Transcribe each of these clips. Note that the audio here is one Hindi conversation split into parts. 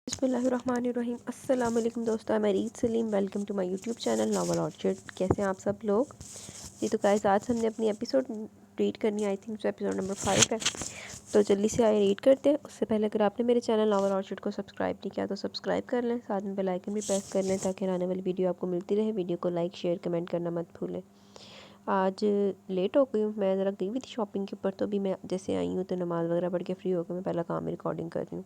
बिस्मिल्लाहिर्रहमानिर्रहीम। अस्सलाम वालेकुम दोस्तों, मैं Reet Saleem. Welcome to my YouTube channel novel orchard. कैसे हैं आप सब लोग? जी तो गाइस, आज हमने अपनी एपिसोड रीड करनी, आई थिंक एपिसोड नंबर 5 है। तो जल्दी से आए रीड करते हैं। उससे पहले अगर आपने मेरे चैनल नॉवल ऑर्चर्ड को सब्सक्राइब नहीं किया तो सब्सक्राइब कर लें, साथ में बेल आइकन भी प्रेस कर लें ताकि आने वाली वीडियो आपको मिलती रहे। वीडियो को लाइक शेयर कमेंट करना मत भूलें। आज लेट हो गई हूँ, मैं ज़रा गई हुई थी शॉपिंग के ऊपर, तो अभी मैं जैसे आई हूँ तो नमाज़ वगैरह पढ़ के फ्री होकर मैं पहला काम रिकॉर्डिंग कर रही हूँ।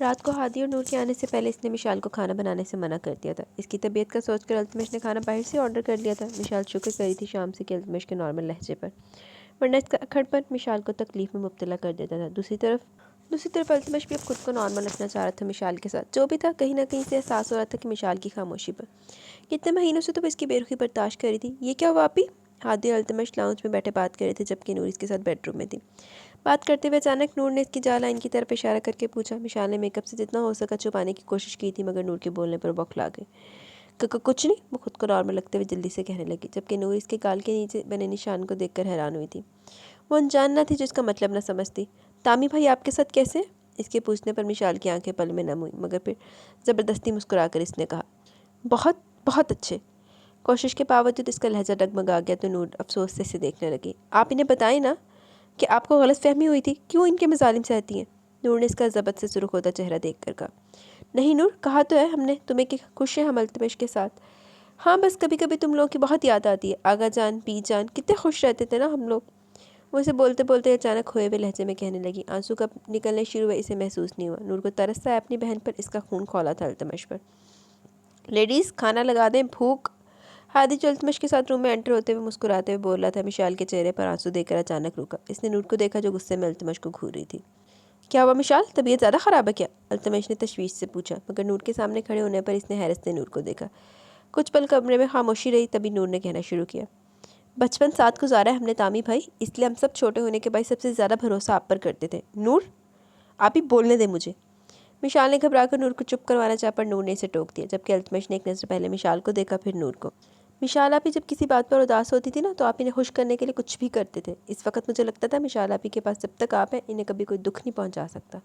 रात को हादी और नूर के आने से पहले इसने मिशाल को खाना बनाने से मना कर दिया था। इसकी तबीयत का सोचकर अल्तमश ने खाना बाहर से ऑर्डर कर लिया था। मिशाल शुक्र करी थी शाम से कि अल्तमश के नॉर्मल लहजे पर, वरना इसका अखड़पन मिशाल को तकलीफ में मुब्तला कर देता था। दूसरी तरफ अल्तमश भी अब खुद को नॉर्मल रखना चाह रहा था मिशाल के साथ। जो भी था, कहीं ना कहीं से एहसास हो रहा था कि मिशाल की खामोशी पर कितने महीनों से तो वो इसकी बेरुखी बर्दाश्त कर रही थी। ये क्या हुआ आपी? हादी और अल्तमश लाउंज में बैठे बात कर रहे थे जबकि नूर इसके साथ बेडरूम में थी। बात करते हुए अचानक नूर ने इसकी जाह लाइन की तरफ इशारा करके पूछा। मिशाल ने मेकअप से जितना हो सका छुपाने की कोशिश की थी, मगर नूर के बोलने पर बौखला गई। कुछ नहीं, वो खुद को नॉर्मल लगते हुए जल्दी से कहने लगी, जबकि नूर इसके गाल के नीचे बने निशान को देखकर हैरान हुई थी। वो अनजान न थी जिसका मतलब न समझती। तामी भाई आपके साथ कैसे? इसके पूछने पर मिशाल की आंखें पल में नम हुई, मगर फिर ज़बरदस्ती मुस्कुराकर इसने कहा, बहुत बहुत अच्छे। कोशिश के बावजूद इसका लहजा डगमगा गया तो नूर अफसोस से इसे देखने लगी। आप इन्हें बताएं ना कि आपको गलतफहमी हुई थी, क्यों इनके मजालिम सहती हैं? नूर ने इसका ज़बत से सुर्ख होता चेहरा देख कर कहा। नहीं नूर, कहा तो है हमने तुम्हें कि खुश हैं हम अल्तमश के साथ। हाँ, बस कभी कभी तुम लोगों की बहुत याद आती है। आगा जान, पी जान, कितने खुश रहते थे ना हम लोग। वो इसे बोलते बोलते अचानक खोए हुए लहजे में कहने लगी। आंसू कब निकलने शुरू हुए इसे महसूस नहीं हुआ। नूर को तरस आया अपनी बहन पर, इसका खून खौला था अल्तमश पर। लेडीज़ खाना लगा दें, भूख। हादी जो अल्तमश के साथ रूम में एंटर होते हुए मुस्कुराते हुए बोल रहा था, मिशाल के चेहरे पर आंसू देखकर अचानक रुका। इसने नूर को देखा जो गुस्से में अल्तमश को घूर रही थी। क्या हुआ मिशाल, तबीयत ज़्यादा ख़राब है क्या? अल्तमश ने तशवीश से पूछा, मगर नूर के सामने खड़े होने पर इसने हैरत से नूर को देखा। कुछ पल कमरे में खामोशी रही, तभी नूर ने कहना शुरू किया। बचपन साथ गुजारा है हमने तामी भाई, इसलिए हम सब छोटे होने के बाद सबसे ज़्यादा भरोसा आप पर करते थे। नूर, आप ही बोलने दें मुझे। मिशाल ने घबराकर नूर को चुप करवाना चाहा, पर नूर ने इसे टोक दिया, जबकि अल्तमश ने एक नज़र पहले मिशाल को देखा फिर नूर को। मिशाल आपी जब किसी बात पर उदास होती थी ना, तो आप इन्हें खुश करने के लिए कुछ भी करते थे। इस वक्त मुझे लगता था मिशाल आपी के पास जब तक आप हैं इन्हें कभी कोई दुख नहीं पहुंचा सकता,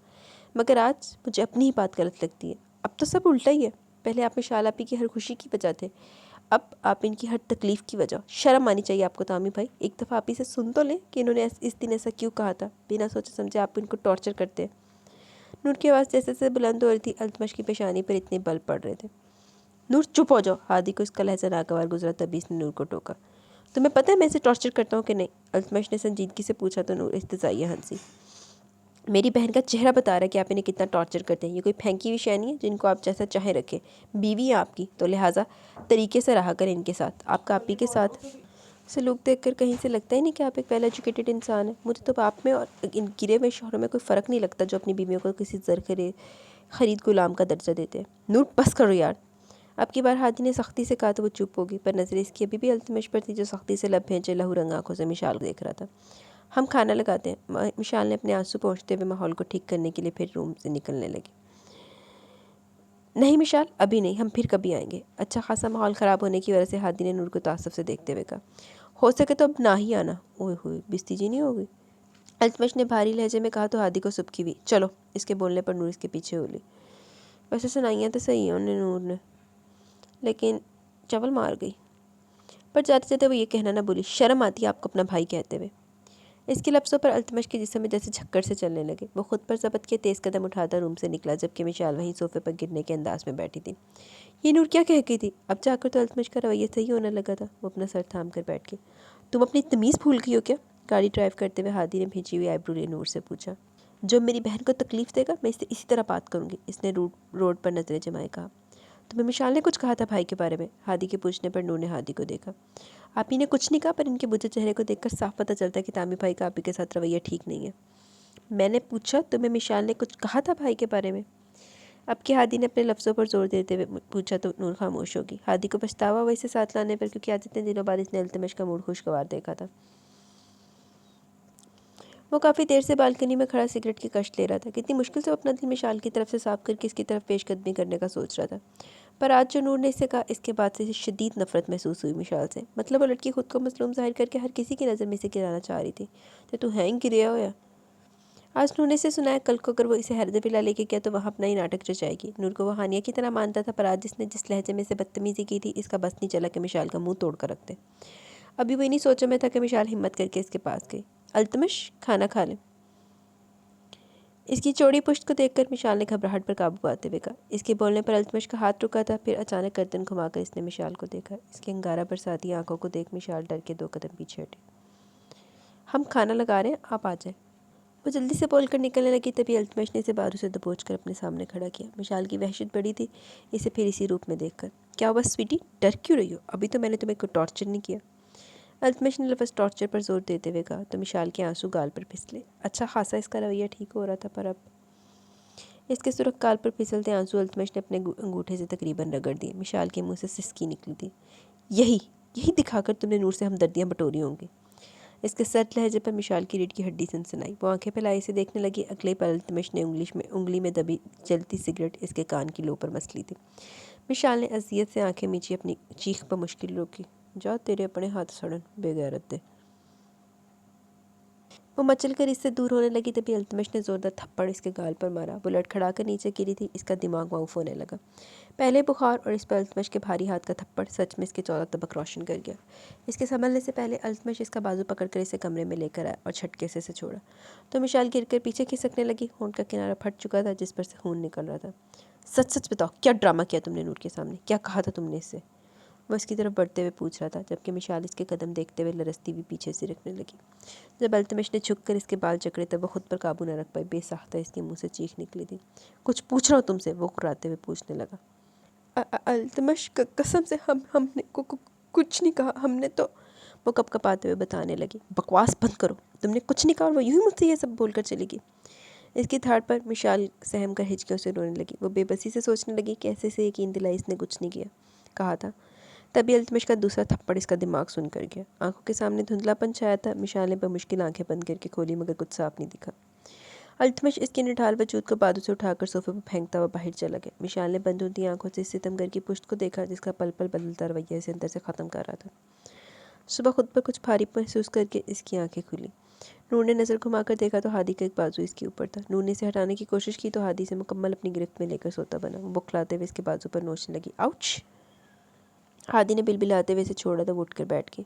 मगर आज मुझे अपनी ही बात गलत लगती है। अब तो सब उल्टा ही है। पहले आप मिशाल आपी की हर खुशी की वजह थे, अब आप इनकी हर तकलीफ़ की वजह। शर्म आनी चाहिए आपको तामी भाई। एक दफ़ा आप इसे सुन तो लें कि इन्होंने इस दिन ऐसा क्यों कहा था। बिना सोचे समझे आप इनको टॉर्चर करते हैं। नूर की आवाज़ जैसे जैसे बुलंद हो रही थी, अल्तमश की पेशानी पर इतने बल पड़ रहे थे। नूर चुप हो जाओ। हादी को इसका लहजा नागवार गुजरा, तभी इसने नूर को टोका। तुम्हें पता है मैं इसे टॉर्चर करता हूँ कि नहीं? अल्तमश ने संजीदगी से पूछा तो नूर इस्तज़ाइया हंसी। मेरी बहन का चेहरा बता रहा है कि आप इन्हें कितना टॉर्चर करते हैं। ये कोई फेंकी हुई शै नहीं है जिनको आप जैसा चाहे रखें। बीवी है आपकी, तो लिहाजा तरीके से रहा करें इनके साथ। आपका आप ही के साथ सलूक देखकर कहीं से लगता ही नहीं कि आप एक वेल एजुकेटेड इंसान है। मुझे तो आप में और इन गिरे हुए शोहरों में कोई फ़र्क नहीं लगता जो अपनी बीवियों को किसी खरीद गुलाम का दर्जा देते हैं। नूर बस करो यार। अब की बार हादी ने सख्ती से कहा तो वो चुप होगी, पर नज़र इसकी अभी भी अल्तमश पर थी जो सख्ती से लब भेंचे लहू रंग आँखों से मिशाल को देख रहा था। हम खाना लगाते हैं। मिशाल ने अपने आंसू पोंछते हुए माहौल को ठीक करने के लिए फिर रूम से निकलने लगी। नहीं मिशाल, अभी नहीं, हम फिर कभी आएंगे। अच्छा खासा माहौल ख़राब होने की वजह से हादी ने नूर को तासुफ से देखते हुए कहा, हो सके तो अब ना ही आना। ओए होए, बेइज्जती जी नहीं होगी? अल्तमश ने भारी लहजे में कहा तो हादी को सुबकी हुई। चलो। इसके बोलने पर नूर इसके पीछे हो ली। वैसे सुनाइयाँ तो सही है उन्हें नूर ने, लेकिन चवल मार गई। पर जाते जाते वो ये कहना ना भूली, शर्म आती है आपको अपना भाई कहते हुए? इसके लफ्ज़ों पर अल्तमश के जिस्म में जैसे झक्कर से चलने लगे। वो खुद पर ज़बत के तेज़ कदम उठाता रूम से निकला, जबकि मिशाल वहीं सोफे पर गिरने के अंदाज में बैठी थी। ये नूर क्या कह गई थी? अब जाकर तो अल्तमश का रवैया सही होने लगा था। वो अपना सर थाम कर बैठ गई। तुम अपनी तमीज़ भूल गई हो क्या? गाड़ी ड्राइव करते हुए हादी ने भेजी हुई आईब्रो लिए नूर से पूछा। जो मेरी बहन को तकलीफ़ देगा मैं इससे इसी तरह बात करूँगी। इसने रोड पर नजरें जमाए कहा। तुम्हें मिशाल ने कुछ कहा था भाई के बारे में? हादी के पूछने पर नूर ने हादी को देखा। आप ही ने कुछ नहीं कहा, पर इनके बुझे चेहरे को देखकर साफ पता चलता है कि तामी भाई का आप ही के साथ रवैया ठीक नहीं है। मैंने पूछा तुम्हें मिशाल ने कुछ कहा था भाई के बारे में? अब की हादी ने अपने लफ्ज़ों पर जोर देते हुए पूछा तो नूर खामोश होगी। हादी को पछतावा हुआ इसे साथ लाने पर, क्योंकि आज इतने दिनों बाद इसने अल्तमश का मूड खुशगवार देखा था। वो काफ़ी देर से बालकनी में खड़ा सिगरेट की कश ले रहा था। कितनी मुश्किल से वो अपना दिल मिशाल की तरफ से साफ करके इसकी तरफ पेशकदमी करने का सोच रहा था। पर आज जो नूर ने इसे कहा, इसके बाद से इसे शदीद नफरत महसूस हुई मिशाल से। मतलब वो लड़की खुद को मजलूम जाहिर करके हर किसी की नज़र में इसे गिराना चाह रही थी। तो तू हैंग गिरिया हो या? आज नूर ने इसे सुनाया, कल को अगर वो इसे हैदर विला लेके गया तो वहाँ अपना ही नाटक रचाएगी। नूर को वो हानिया की तरह मानता था, पर आज इसने जिस लहजे में इसे बदतमीजी की थी, इसका बस नहीं चला कि मिशाल का मुंह तोड़ कर रख दे। अभी वो इन्हीं सोचों में था कि मिशाल हिम्मत करके इसके पास गई। अल्तमश, खाना खा ले। इसकी चौड़ी पुश्त को देखकर मिशाल ने घबराहट पर काबू पाते हुए कहा। इसके बोलने पर अल्तमश का हाथ रुका था, फिर अचानक गर्दन घुमाकर इसने मिशाल को देखा। इसकी अंगारा बरसाती आंखों को देख मिशाल डर के 2 कदम पीछे हटे। हम खाना लगा रहे हैं, आप आ जाए। वो जल्दी से बोलकर निकलने लगी, तभी अल्तमश ने इसे बारू से दबोच कर अपने सामने खड़ा किया। मिशाल की वहशत बढ़ी थी इसे फिर इसी रूप में देखकर। क्या हुआ स्वीटी, डर क्यों रही हो? अभी तो मैंने तुम्हें कोई टॉर्चर नहीं किया। अल्तमश ने लफ्ज़ टॉर्चर पर जोर देते हुए कहा तो मिशाल के आंसू गाल पर फिसले। अच्छा खासा इसका रवैया ठीक हो रहा था, पर अब इसके सुरख गाल पर फिसलते आंसू अल्तमश ने अपने अंगूठे से तकरीबन रगड़ दिए। मिशाल के मुंह से सिसकी निकली थी। यही यही दिखाकर तुमने नूर से हमदर्दियाँ बटोरी होंगी। इसके सर्द लहजे पर मिशाल की रीढ़ की हड्डी सनसनाई। वो आंखें फैलाई इसे देखने लगी। अगले पल अल्तमश ने उंगली में दबी जलती सिगरेट इसके कान की लो पर मस ली थी। मिशाल ने अजियत से आंखें मींची, अपनी चीख पर मुश्किल रोकी। जा तेरे अपने हाथ सड़न, बेगैरत दे। वो मचल कर इससे दूर होने लगी, तभी अल्तमश ने जोरदार थप्पड़ इसके गाल पर मारा। वो लड़खड़ा कर नीचे गिरी थी। इसका दिमाग माऊफ होने लगा। पहले बुखार और इस पर अल्तमश के भारी हाथ का थप्पड़ सच में इसके 14 तबक रोशन कर गया। इसके संभलने से पहले अल्तमश इसका बाजू पकड़कर इसे कमरे में लेकर आया और झटके से इसे छोड़ा तो मिशाल गिरकर पीछे खिसकने लगी। होंठ का किनारा फट चुका था जिस पर से खून निकल रहा था। सच सच बताओ, क्या ड्रामा किया तुमने नूर के सामने? क्या कहा था तुमने इससे? वह इसकी तरफ बढ़ते हुए पूछ रहा था, जबकि मिशाल इसके कदम देखते हुए लरसती हुई पीछे से रखने लगी। जब अल्तमश ने झुककर इसके बाल जकड़े तब वो खुद पर काबू न रख पाई। बेसाख्ता इसके मुंह से चीख निकली थी। कुछ पूछ रहा हूँ तुमसे, वो कुर्राते हुए पूछने लगा। अल्तमश, कसम से हमने कुछ नहीं कहा। हमने तो, वो कपकपाते हुए बताने लगी। बकवास बंद करो, तुमने कुछ नहीं कहा। और वो यूं ही मुझसे ये सब बोलकर चलेगी। इसकी थाड़ पर मिशाल सहम कर हिचकियों से रोने लगी। वो बेबसी से सोचने लगी कैसे से यकीन दिलाई इसने कुछ नहीं किया कहा था। तभी अल्तमश का दूसरा थप्पड़ इसका दिमाग सुन कर गया। आंखों के सामने धुंधलापन छाया था। मिशाल ने बमुश्किल आंखें बंद करके खोली, मगर कुछ साफ नहीं दिखा। अल्तमश इसके निठाल वजूद को बाजू से उठाकर सोफे पर फेंकता हुआ बाहर चला गया। मिशाल ने बंद होती आंखों से सितमगर की पुश्त को देखा, जिसका पल पल बदलता रवैया इसे अंदर से ख़त्म कर रहा था। सुबह खुद पर कुछ भारी महसूस करके इसकी आंखें खुली। नूर ने नज़र घुमाकर देखा तो हादी का एक बाजू इसके ऊपर था। नूर ने इसे हटाने की कोशिश की तो हादी से मुकम्मल अपनी गिरफ्त में लेकर सोता बना। वो बुखलाते हुए इसके बाजू पर नोचने लगी। आउच! हादी ने बिलबिलाते हुए इसे छोड़ा तो वो उठकर बैठ गई।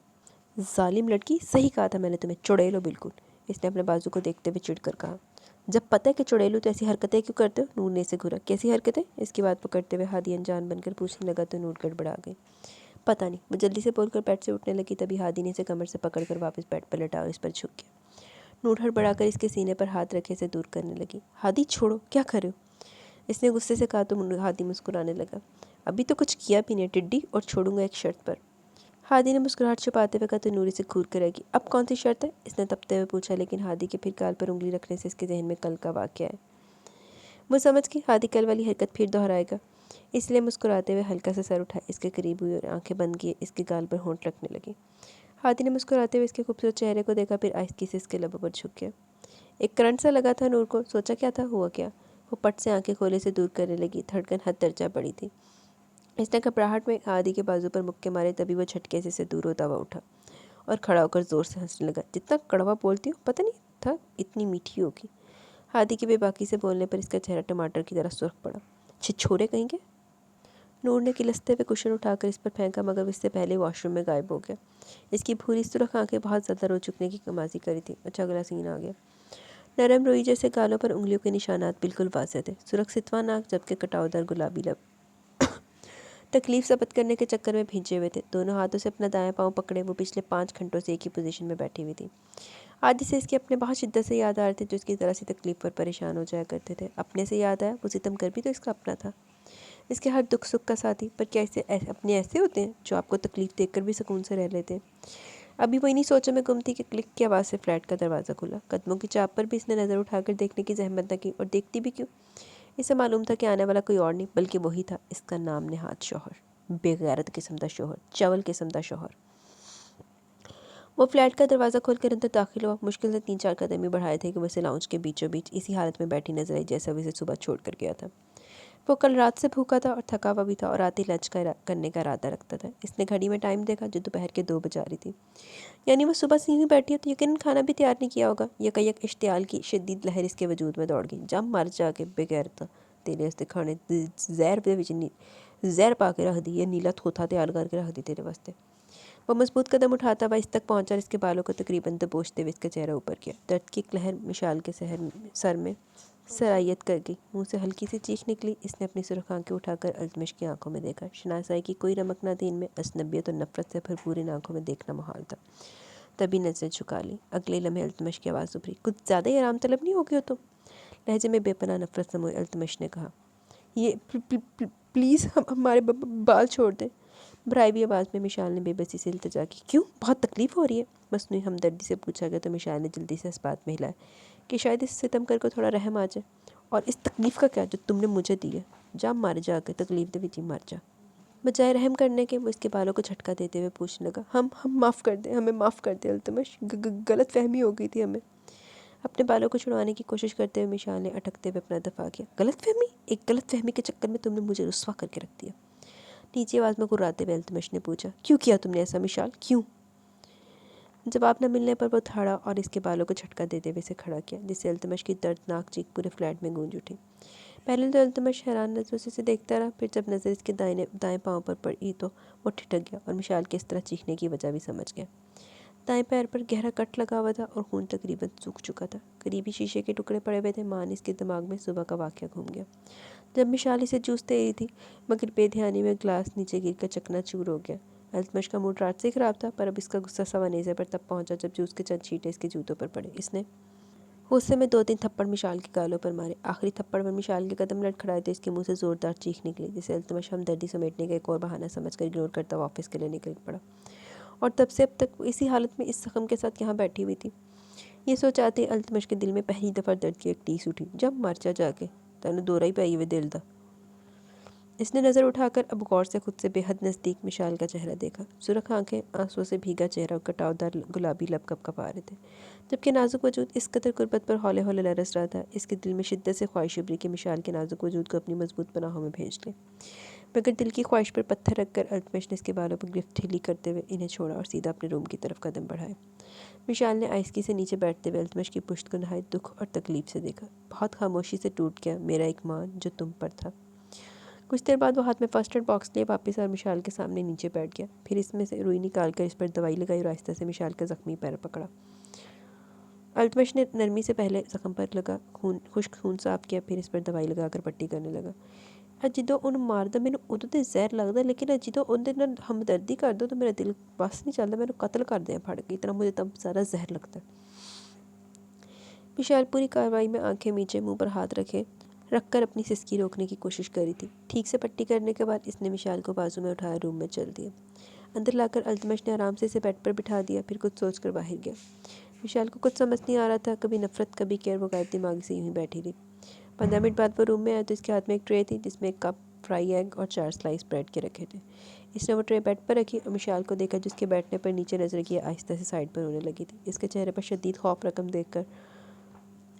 जालिम लड़की, सही कहा था मैंने तुम्हें, चुड़ैलो बिल्कुल, इसने अपने बाजू को देखते हुए चिढ़कर कहा। जब पता है कि चुड़ैलो तो ऐसी हरकतें क्यों करते हो? नूर ने इसे घूरा। कैसी हरकतें? इसकी बात पकड़ते हुए हादी अनजान बनकर पूछने लगा तो नूर गड़बड़ा गई। पता नहीं, वो जल्दी से बोलकर बेड से उठने लगी, तभी हादी ने इसे कमर से पकड़कर वापस बेड पर लटा और इस पर झुक गया। नूर हड़बड़ाकर इसके सीने पर हाथ रखे से दूर करने लगी। हादी छोड़ो, क्या कर रहे हो? इसने गुस्से से कहा तो हादी मुस्कुराने लगा। अभी तो कुछ किया भी नहीं टिड्डी, और छोड़ूंगा एक शर्त पर। हादी ने मुस्कुराहट छुपाते हुए कहा तो नूर इसे घूर करेगी। अब कौन सी शर्त है? इसने तपते हुए पूछा, लेकिन हादी के फिर गाल पर उंगली रखने से इसके जहन में कल का वाक़या है। वो समझ गई हादी कल वाली हरकत फिर दोहराएगा, इसलिए मुस्कुराते हुए हल्का सा सर उठा इसके करीब हुई और आंखें बंद किए इसके गाल पर होंठ रखने लगी। हादी ने मुस्कुराते हुए इसके खूबसूरत चेहरे को देखा, फिर आहिस्ती से इसके लबों पर झुक गया। एक करंट सा लगा था नूर को। सोचा क्या था, हुआ क्या? वो पट से आंखें खोले से दूर करने लगी। धड़कन हद दर्जा बढ़ी थी। इसने घबराहट में हादी के बाजू पर मुक्के मारे, तभी वो झटके से दूर होता हुआ उठा और खड़ा होकर ज़ोर से हंसने लगा। जितना कड़वा बोलती हूँ, पता नहीं था इतनी मीठी होगी। हादी के बेबाकी से बोलने पर इसका चेहरा टमाटर की तरह सुर्ख पड़ा। छिछोरे कहेंगे। नूर ने किलसते हुए कुशन उठाकर इस पर फेंका, मगर इससे पहले वॉशरूम में गायब हो गया। इसकी भूरी सुर्ख आंखें बहुत ज़्यादा रो चुकने की कमाजी करी थी। अच्छा अगला सीन आ गया। नरम रोई जैसे गालों पर उंगलियों के निशानात बिल्कुल वाज़ेह थे। सुरक्षितवा नाक, जबकि कटावदार गुलाबी लब। तकलीफ सबत करने के चक्कर में भींचे हुए थे। दोनों हाथों से अपना दायां पाँव पकड़े वो पिछले 5 घंटों से एक ही पोजीशन में बैठी हुई थी। आदि से इसके अपने बहुत शिद्दत से याद आ रहे थे जो इसकी तरह सी तकलीफ पर परेशान हो जाया करते थे। अपने से याद आया, वो सितम कर भी तो इसका अपना था, इसके हर दुख सुख का साथी। पर क्या अपने ऐसे होते हैं जो आपको तकलीफ देकर भी सुकून से रह लेते हैं? अभी वो इन्हीं सोचों में गुम थी कि क्लिक की आवाज़ से फ्लैट का दरवाज़ा खुला। कदमों की चाप पर भी इसने नज़र उठाकर देखने की जहमत न की, और देखती भी क्यों? इसे मालूम था कि आने वाला कोई और नहीं बल्कि वही था, इसका नाम नेहात शौहर। बेगैरत किस्म का शौहर, चवल किस्म का शौहर। वो फ्लैट का दरवाज़ा खोलकर अंदर दाखिल हुआ। मुश्किल से 3-4 कदम ही बढ़ाए थे कि वो इसे लाउंज के बीचों बीच इसी हालत में बैठी नजर आई जैसा वो इसे सुबह छोड़ कर गया था। वो कल रात से भूखा था और थका हुआ भी था और रात ही लंच करने का इरादा रखता था। इसने घड़ी में टाइम देखा जो दोपहर के 2 बजा रही थी। यानी वो सुबह से यूँ ही बैठी है तो यकीनन खाना भी तैयार नहीं किया होगा। यकयक इश्तियाल की शदीद लहर इसके वजूद में दौड़ गई। जब मर जाके बेगैरता तेरे वास्ते खाने जहर दे विच जहर पा के रख दी, ये नीला थोथा तैयार करके रख दी तेरे वास्ते। वो मजबूत कदम उठाता हुआ इस तक पहुंचा और इसके बालों को तकरीबन दबोचते हुए इसका चेहरा ऊपर किया। दर्द की एक लहर मिशाल के सर में सरायत कर गई। मुंह से हल्की सी चीख निकली। इसने अपनी सुर्ख आंखें उठाकर अल्तमश की आंखों में देखा। शनासाई की कोई रमक न थी इनमें। अजनबियत और नफरत से भरपूर इन आंखों में देखना मुहाल था। तभी नजरें झुका ली। अगले लम्हे अल्तमश की आवाज़ उभरी, कुछ ज़्यादा ही आराम तलब नहीं हो गई हो तुम? लहजे में बेपनाह नफरत समोए अल्तमश ने कहा, ये प्लीज़ हमारे बाल छोड़ दें। भराई आवाज़ में मिशाल ने बेबसी से इल्तिजा की। क्यों, बहुत तकलीफ़ हो रही है? मसनूई हमदर्दी से पूछा गया तो मिशाल ने जल्दी से इस बात में हिलाया कि शायद इस सितम कर थोड़ा रहम आ जाए। और इस तकलीफ़ का क्या जो तुमने मुझे दी है? जा मर जाकर तकलीफ़ दे विची मर जा। बजाय रहम करने के वो इसके बालों को झटका देते हुए पूछने लगा, हम माफ़ कर दें, हमें माफ़ कर दे अल्तमश, गलत फहमी हो गई थी हमें। अपने बालों को छुड़वाने की कोशिश करते हुए मिशाल ने अटकते हुए अपना दफा किया। गलत फहमी? एक गलत फहमी के चक्कर में तुमने मुझे रुस्वा करके रख दिया। नीचे आवाज़ में गुर्राते हुए अल्तमश ने पूछा, क्यों किया तुमने ऐसा मिशाल, क्यों? जवाब न मिलने पर वो थाड़ा और इसके बालों को झटका देते हुए इसे खड़ा किया, जिससे अल्तमश की दर्दनाक चीख पूरे फ्लैट में गूंज उठी। पहले तो अल्तमश हैरान नजरों से इसे देखता रहा, फिर जब नज़र इसके दाएं पाँव पर पड़ी तो वो ठिठक गया और मिशाल के इस तरह चीखने की वजह भी समझ गया। दाएं पैर पर गहरा कट लगा हुआ था और खून तकरीबन सूख चुका था। करीबी शीशे के टुकड़े पड़े हुए थे। मान इसके दिमाग में सुबह का वाक़या घूम गया जब मिशाल इसे जूस दे रही थी, मगर बेध्यानी में ग्लास नीचे गिरकर चकनाचूर हो गया। अल्तमश का मूड रात से ख़राब था, पर अब इसका गुस्सा सवानेज़े पर तब पहुंचा जब जूस के चंद छींटे इसके जूतों पर पड़े। इसने गुस्से में 2-3 थप्पड़ मिशाल के गालों पर मारे। आखिरी थप्पड़ में मिशाल के कदम लड़खड़ाए तो इसके मुंह से ज़ोरदार चीख निकली, जिसे अल्तमश हमदर्दी समेटने का एक और बहाना समझकर इग्नोर करता हुआ ऑफिस के लिए निकल पड़ा। और तब से अब तक वो इसी हालत में इस जख्म के साथ यहाँ बैठी हुई थी। ये सोच आते ही अल्तमश के दिल में पहली दफ़ा दर्द की एक टीस उठी। जब मरचा जाके तेन दौरा ही पाई हुए दिल दा। इसने नज़र उठाकर अब गौर से खुद से बेहद नज़दीक मिशाल का चेहरा देखा। सुरख आंखें, आंसुओं से भीगा चेहरा, कटावदार गुलाबी लब कपकपा रहे थे, जबकि नाजुक वजूद इस कदर गुर्बत पर हौले हौले लरस रहा था। इसके दिल में शिद्दत से ख्वाहिश उभरी कि मिशाल के नाजुक वजूद को अपनी मजबूत पनाहों में भेज ले, मगर दिल की ख्वाहिश पर पत्थर रखकर अल्तमश ने इसके बालों पर गिरफ्त ढीली करते हुए इन्हें छोड़ा और सीधा अपने रूम की तरफ कदम बढ़ाए। मिशाल ने आइसकी से नीचे बैठते हुए अल्तमश की पुश्त को नहायत दुख और तकलीफ से देखा। बहुत खामोशी से टूट गया मेरा एक मान जो तुम पर था। कुछ देर बाद वो हाथ में फर्स्ट एड बॉक्स लिए वापस और मिशाल के सामने नीचे बैठ गया। फिर इसमें से रुई निकाल कर इस पर दवाई लगाई और आहिस्ता से मिशाल का जख्मी पैर पकड़ा। अल्तमश ने नरमी से पहले जख्म पर लगा खुश्क खून साफ किया, फिर इस पर दवाई लगाकर पट्टी करने लगा। अजिदो उन मारदा मैंने उदों तो जहर लगता, लेकिन अजिदो उनके नाल हमदर्दी कर दो तो मेरा दिल बस नहीं चलता, मैंने कत्ल कर दिया फड़ के, इतना मुझे तब ज़्यादा जहर लगता है। मिशाल पूरी कार्रवाई में आंखें नीचे मुंह पर हाथ रखकर अपनी सिसकी रोकने की कोशिश करी थी। ठीक से पट्टी करने के बाद इसने मिशाल को बाजू में उठाया रूम में चल दिया। अंदर लाकर अल्तमश ने आराम से इसे बेड पर बिठा दिया, फिर कुछ सोचकर बाहर गया। मिशाल को कुछ समझ नहीं आ रहा था, कभी नफरत कभी केयर। वो गायब दिमाग से यूं ही बैठी रही। 15 मिनट बाद वो रूम में आया तो इसके हाथ में एक ट्रे थी जिसमें एक कप फ्राई एग और 4 स्लाइस ब्रेड के रखे थे। इसने वो ट्रे बेड पर रखी और मिशाल को देखा, जिसके बैठने पर नीचे नजर किया आहिस्ता से साइड पर होने लगी थी। इसके चेहरे पर शदीद खौफ रकम देखकर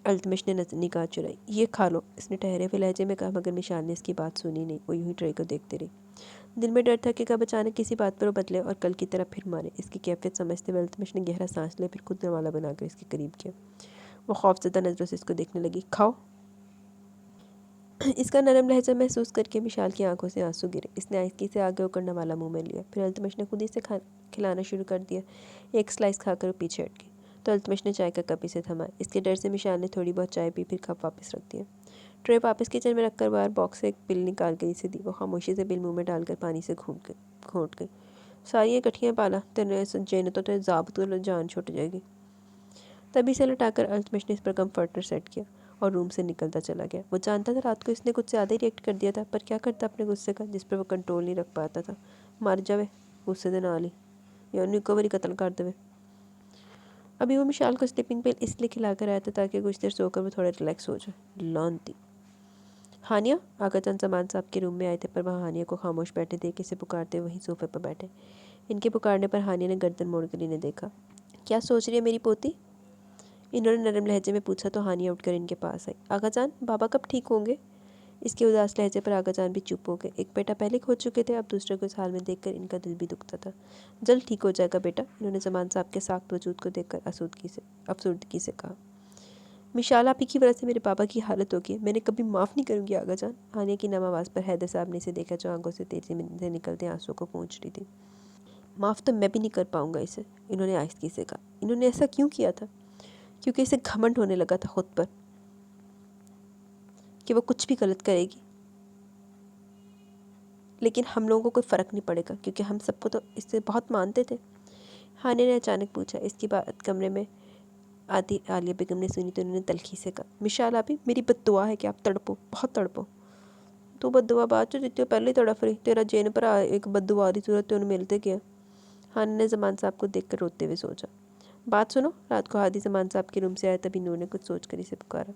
अल्तमश ने निगाह चुराई। ये खा लो, इसने ठहरे हुए लहजे में कहा, मगर मिशाल ने इसकी बात सुनी नहीं। वो यूं ही ट्रे को देखते रही। दिल में डर था कि कब अचानक किसी बात पर वो बदले और कल की तरह फिर मारे। इसकी कैफियत समझते हुए अल्तमश ने गहरा सांस लिया, फिर खुद दरवाज़ा बनाकर इसके करीब किया। वो खौफजदा नज़रों से इसको देखने लगी। खाओ। इसका नरम लहजा महसूस करके मिशाल की आंखों से आंसू गिरे। इसने आइसकी से आगे होकर नवाला मुंह में लिया, फिर अल्तमश ने खुद ही से खिलाना शुरू कर दिया। एक स्लाइस खाकर पीछे हट गई तो अल्तमश ने चाय का कप इसे थमा। इसके डर से मिशाल ने थोड़ी बहुत चाय पी, फिर कप वापस रख दिया। ट्रे वापस किचन में रखकर बाहर बॉक्स से एक पिल निकाल कर इसे दी। वो खामोशी से बिल मुँह में डालकर पानी से घोंट गई। सारी इकट्ठियाँ पाला तेरे जैन तो तेरे जाबत जान छुट जाएगी। तभी से लटाकर अल्तमश ने इस पर कम्फर्टर सेट किया और रूम से निकलता चला गया। वो जानता था रात को इसने कुछ ज़्यादा ही रिएक्ट कर दिया था, पर क्या करता अपने गुस्से का, जिस पर वो कंट्रोल नहीं रख पाता था। मर जावे गुस्से दे नाल ही, या उन्हें एक बारी कत्ल कर देवे। अभी वो मिशाल को स्लीपिंग पिल इसलिए खिलाकर आया था ताकि कुछ देर सोकर वो थोड़ा रिलैक्स हो जाए। लौंती हानिया आगा चंद सामान साहब के रूम में आए थे, पर वहाँ हानिया को खामोश बैठे देख इसे पुकारते वहीं सोफे पर बैठे। इनके पुकारने पर हानिया ने गर्दन मोड़कर इन्हें देखा। क्या सोच रही है मेरी पोती? इन्होंने नरम लहजे में पूछा तो हानिया उठकर इनके पास आई। आगा जान, बाबा कब ठीक होंगे? इसके उदास लहजे पर आगा जान भी चुप हो गए। एक बेटा पहले खो चुके थे, अब दूसरे को इस हाल में देखकर इनका दिल भी दुखता था। जल्द ठीक हो जाएगा बेटा, इन्होंने जमान साहब के साख्त वजूद को देखकर अफसुर्दगी से कहा। मिशाल आप ही की वजह से मेरे पापा की हालत होगी है, मैंने कभी माफ़ नहीं करूँगी आगा जान। हानिया की नम आवाज़ पर हैदर साहब ने इसे देखा जो आंखों से तेजी से निकलते आंसू को पोंछ रही थी। माफ़ तो मैं भी नहीं कर पाऊँगा इसे, इन्होंने आहिस्ती से कहा। इन्होंने ऐसा क्यों किया था? क्योंकि इसे घमंड होने लगा था खुद पर कि वो कुछ भी गलत करेगी, लेकिन हम लोगों को कोई फ़र्क नहीं पड़ेगा क्योंकि हम सबको तो इससे बहुत मानते थे। हानिया ने अचानक पूछा। इसकी बात कमरे में आती आलिया बेगम ने सुनी तो उन्होंने तल्खी से कहा, मिशाल आपी मेरी बद्दुआ है कि आप तड़पो, बहुत तड़पो। तू बद्दुआ बाद चो जितने पहले तड़फ रही, तेरा जेन पर एक बद्दुआ दी सूरत उन्हें मिलते क्या। हानिया ने जमान साहब को देखकर रोते हुए सोचा। बात सुनो, रात को हादी जमान साहब के रूम से आया तभी नूर ने कुछ सोच कर इसे पुकारा।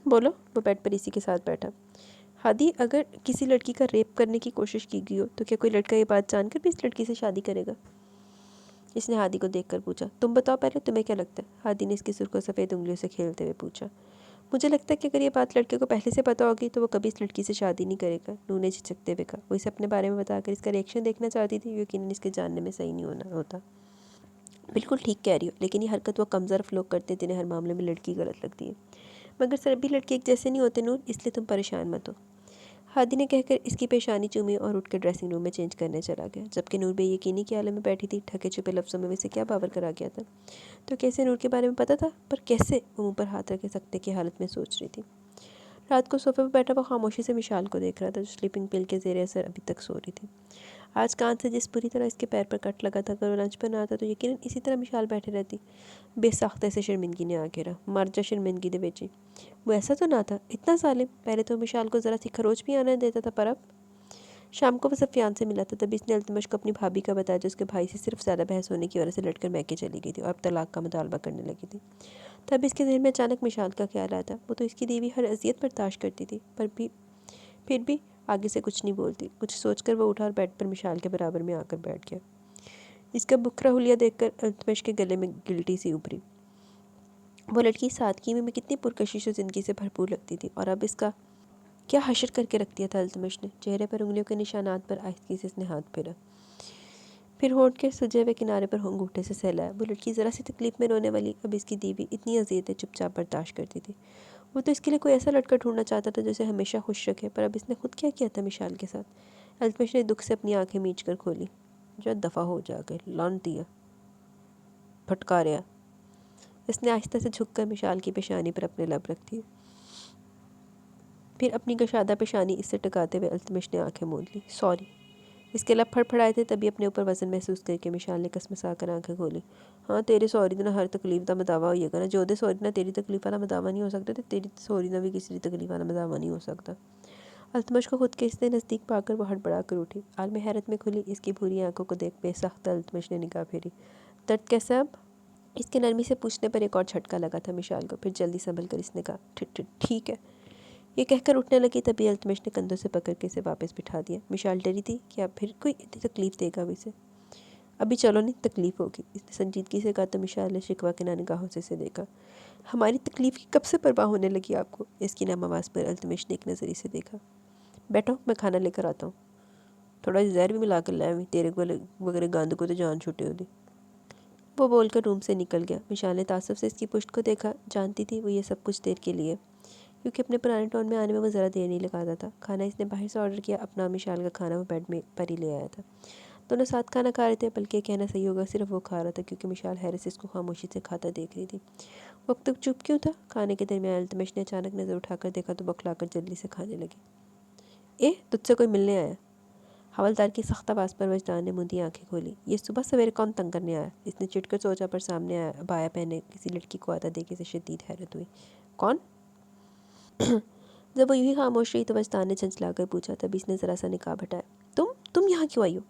बोलो। वो बेड पर इसी के साथ बैठा। हादी, अगर किसी लड़की का रेप करने की कोशिश की गई हो तो क्या कोई लड़का ये बात जानकर भी इस लड़की से शादी करेगा? इसने हादी को देखकर पूछा। तुम बताओ पहले, तुम्हें क्या लगता है? हादी ने इसकी सुर को सफ़ेद उंगलियों से खेलते हुए पूछा। मुझे लगता है कि अगर ये बात लड़के को पहले से पता होगी तो वो कभी इस लड़की से शादी नहीं करेगा, नूर ने झिझकते हुए कहा। वो इसे अपने बारे में बताकर इसका रिएक्शन देखना चाहती थी, यकीनन इसके जानने में सही नहीं होना होता। बिल्कुल ठीक कह रही हो, लेकिन ये हरकत वो कमज़ोर लोग करते हैं जिन्हें हर मामले में लड़की गलत लगती है। मगर सभी लड़के एक जैसे नहीं होते नूर, इसलिए तुम परेशान मत हो। हादी ने कहकर इसकी पेशानी चूमी और उठकर ड्रेसिंग रूम में चेंज करने चला गया, जबकि नूर बेयकीनी के आलम में बैठी थी। ढके छुपे लफ्ज़ों में वैसे क्या बावर करा गया था? तो कैसे नूर के बारे में पता था, पर कैसे? वो मुँह पर हाथ रखे सकते की हालत में सोच रही थी। रात को सोफे पर बैठा वो खामोशी से मिशाल को देख रहा था, जो स्लीपिंग पिल के ज़ेरे असर अभी तक सो रही थी। आज कांच से जिस पूरी तरह इसके पैर पर कट लगा था, अगर वो लंच पर ना आता तो यकीनन इसी तरह मिशाल बैठे रहती। बेसाख्ता से शर्मिंदगी ने आ घेरा। मर जा शर्मिंदगी दे बेची। वो ऐसा तो ना था, इतना सालिम। पहले तो मिशाल को ज़रा सी खरोच भी आने देता था, पर अब शाम को वो सफियान से मिला था, तभी इसने अल्तमश को अपनी भाभी का बताया, जो उसके भाई से सिर्फ ज़्यादा बहस होने की वजह से लड़कर मैके चली गई थी और अब तलाक का मुतालबा करने लगी थी। तब इसके जहन में अचानक मिशाल का ख्याल आया था। वो तो इसकी देवी हर अजियत बर्दाश्त करती थी, फिर भी आगे से कुछ नहीं बोलती। कुछ सोचकर वो उठा और बेड पर मिशाल के बराबर में आकर बैठ गया। इसका बुखरा हुलिया देखकर अल्तमश के गले में गिल्टी सी उभरी। वो लड़की सादगी में कितनी पुरकशिश ज़िंदगी से भरपूर लगती थी, और अब इसका क्या हशर करके रख दिया था अल्तमश ने। चेहरे पर उंगलियों के निशानात पर आहिस्ती से इसने हाथ फेरा, फिर होंठ के सुजे हुए किनारे पर अंगूठे से सहलाया। वो लड़की ज़रा सी तकलीफ में रोने वाली अब इसकी दीवी इतनी अज़ियतें चुपचाप बर्दाश्त करती थी। वो तो इसके लिए कोई ऐसा लड़का ढूंढना चाहता था जो इसे हमेशा खुश रखे, पर अब इसने खुद क्या किया था मिशाल के साथ? अल्तमश ने दुख से अपनी आंखें मीच कर खोली। जो दफ़ा हो जाकर लान दिया फटकारिया। इसने आहिस्ता से झुककर मिशाल की पेशानी पर अपने लब रख दिए, फिर अपनी कशादा पेशानी इससे टकाते हुए अल्तमश ने आंखें मूंद ली। सॉरी। इसके लब फड़फड़ाए थे, तभी अपने ऊपर वजन महसूस करके मिशाल ने कसमसा कर आंखें खोली। हाँ, तेरे सॉरी ना हर तकलीफ का मदावा होइएगा ना, जो दे सॉरी ना तेरी तकलीफा का मदावा नहीं हो सकता, तो तेरी सॉरी ना भी किसी तकलीफा का मदावा नहीं हो सकता। अल्तमश को खुद के इससे नज़दीक पाकर वो हड़बड़ा कर उठी। आलम हैरत में खुली इसकी भूरी आंखों को देख बेसख्त अल्तमश ने निगाह फेरी। दर्द कैसा अब? इसके नरमी से पूछने पर एक और झटका लगा था मिशाल को, फिर जल्दी संभल कर इसने कहा, ठीक है। ये कहकर उठने लगी, तभी अल्तमश ने कंधों से पकड़ के इसे वापस बिठा दिया। मिशाल डरी थी कि अब फिर कोई इतनी तकलीफ़ देगा इसे। अभी चलो, नहीं तकलीफ़ होगी, इसने संजीदगी से कहा। तो मिशाल ने शिकवा के निगाहों से इसे देखा। हमारी तकलीफ़ की कब से परवाह होने लगी आपको? इसकी नम आवाज़ पर अल्तमश ने एक नज़र इसे देखा। बैठो, मैं खाना लेकर आता हूँ। थोड़ा जहर भी मिला कर लाया हुई, तेरे वगैरह गांद को तो जान छुटे होती। वो बोलकर रूम से निकल गया। मिशाल ने तासुफ से इसकी पुश्त को देखा। जानती थी वो ये सब कुछ देर के लिए, क्योंकि अपने पुराने टाउन में आने में वो ज़रा देर नहीं लगाता था। खाना इसने बाहर से ऑर्डर किया, अपना मिशाल का खाना वो बेड में पर ही ले आया था। दोनों साथ खाना खा रहे थे, बल्कि कहना सही होगा सिर्फ वो खा रहा था, क्योंकि मिशाल हैरत से इसको खामोशी से खाता देख रही थी। वक्त तक चुप क्यों था? खाने के दरमियान अल्तमश ने अचानक नज़र उठाकर देखा तो बखलाकर जल्दी से खाने लगी। तुझसे कोई मिलने आया? हवलदार की सख्त आवाज़ पर वजदान ने मुंदी आंखें खोली। ये सुबह सवेरे कौन तंग करने आया? इसने चिढ़कर सोचा, पर सामने आया बाया पहने किसी लड़की को आता देखे से शदीद हैरत हुई। कौन? जब वो यूं ही खामोश रही तो वजदान ने झंझलाकर पूछा। तभी इसने ज़रा सा निकाब हटाया। तुम यहाँ क्यों आई हो?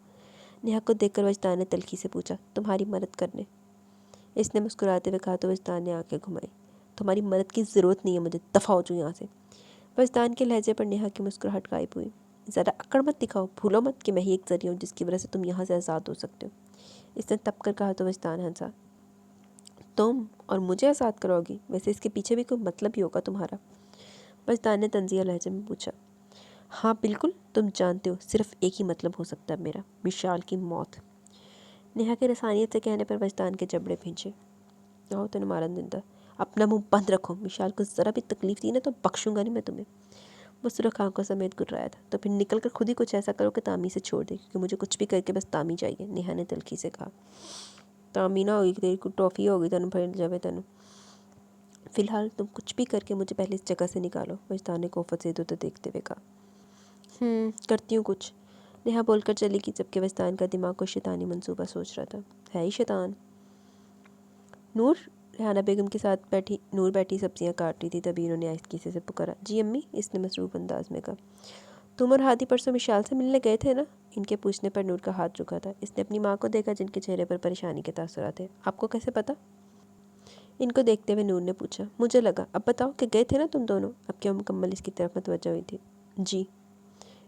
नेहा को देखकर वजदान ने तल्खी से पूछा। तुम्हारी मदद करने, इसने मुस्कुराते हुए कहा। तो वजदान ने आंखें घुमाई। तुम्हारी मदद की ज़रूरत नहीं है मुझे, दफ़ा हो जाओ यहाँ से। वजदान के लहजे पर नेहा की मुस्कुराहट गायब हुई। ज़रा अकड़ मत दिखाओ, भूलो मत कि मैं ही एक ज़रिया हूँ जिसकी वजह से तुम यहाँ से आज़ाद हो सकते हो, इसने तप कर कहा। तो वजदान हंसा। तुम और मुझे आज़ाद करोगी? वैसे इसके पीछे भी कोई मतलब ही होगा तुम्हारा। वजदान ने तंजिया लहजे में पूछा। हाँ बिल्कुल, तुम जानते हो सिर्फ एक ही मतलब हो सकता है मेरा, विशाल की मौत। नेहा के रसानियत से कहने पर वजदान के जबड़े भींचे। आओ तेने मारन दिंदा, अपना मुंह बंद रखो, विशाल को ज़रा भी तकलीफ दी ना तो बख्शूंगा नहीं मैं तुम्हें। वो सुरख आंखों समेत गुर्राया था। तो फिर निकल कर खुद ही कुछ ऐसा करो कि तामी से छोड़ दे, क्योंकि मुझे कुछ भी करके बस तामी चाहिए, नेहा ने तलखी से कहा। तामी ना होगी तेरी को टॉफ़ी होगी तेन फिर जावे तेन। फिलहाल तुम कुछ भी करके मुझे पहले इस जगह से निकालो, वजदान ने कोफत से इधर देखते हुए कहा। करती हूँ कुछ, नेहा बोलकर चली गई, जबकि वजदान का दिमाग को शैतानी मंसूबा सोच रहा था। है ही शैतान। नूर, रेहाना बेगम के साथ नूर बैठी सब्जियां काट रही थी, तभी उन्होंने आहिस्ता से पुकारा। जी अम्मी, इसने मसरूफ़ अंदाज में कहा। तुम और हादी परसों विशाल से मिलने गए थे ना? इनके पूछने पर नूर का हाथ रुका था। इसने अपनी माँ को देखा, जिनके चेहरे पर परेशानी के तासुरात थे। आपको कैसे पता? इनको देखते हुए नूर ने पूछा। मुझे लगा। अब बताओ कि गए थे ना तुम दोनों? अब क्या मुकम्मल इसकी तरफ मुतवज्जो हुई थी। जी,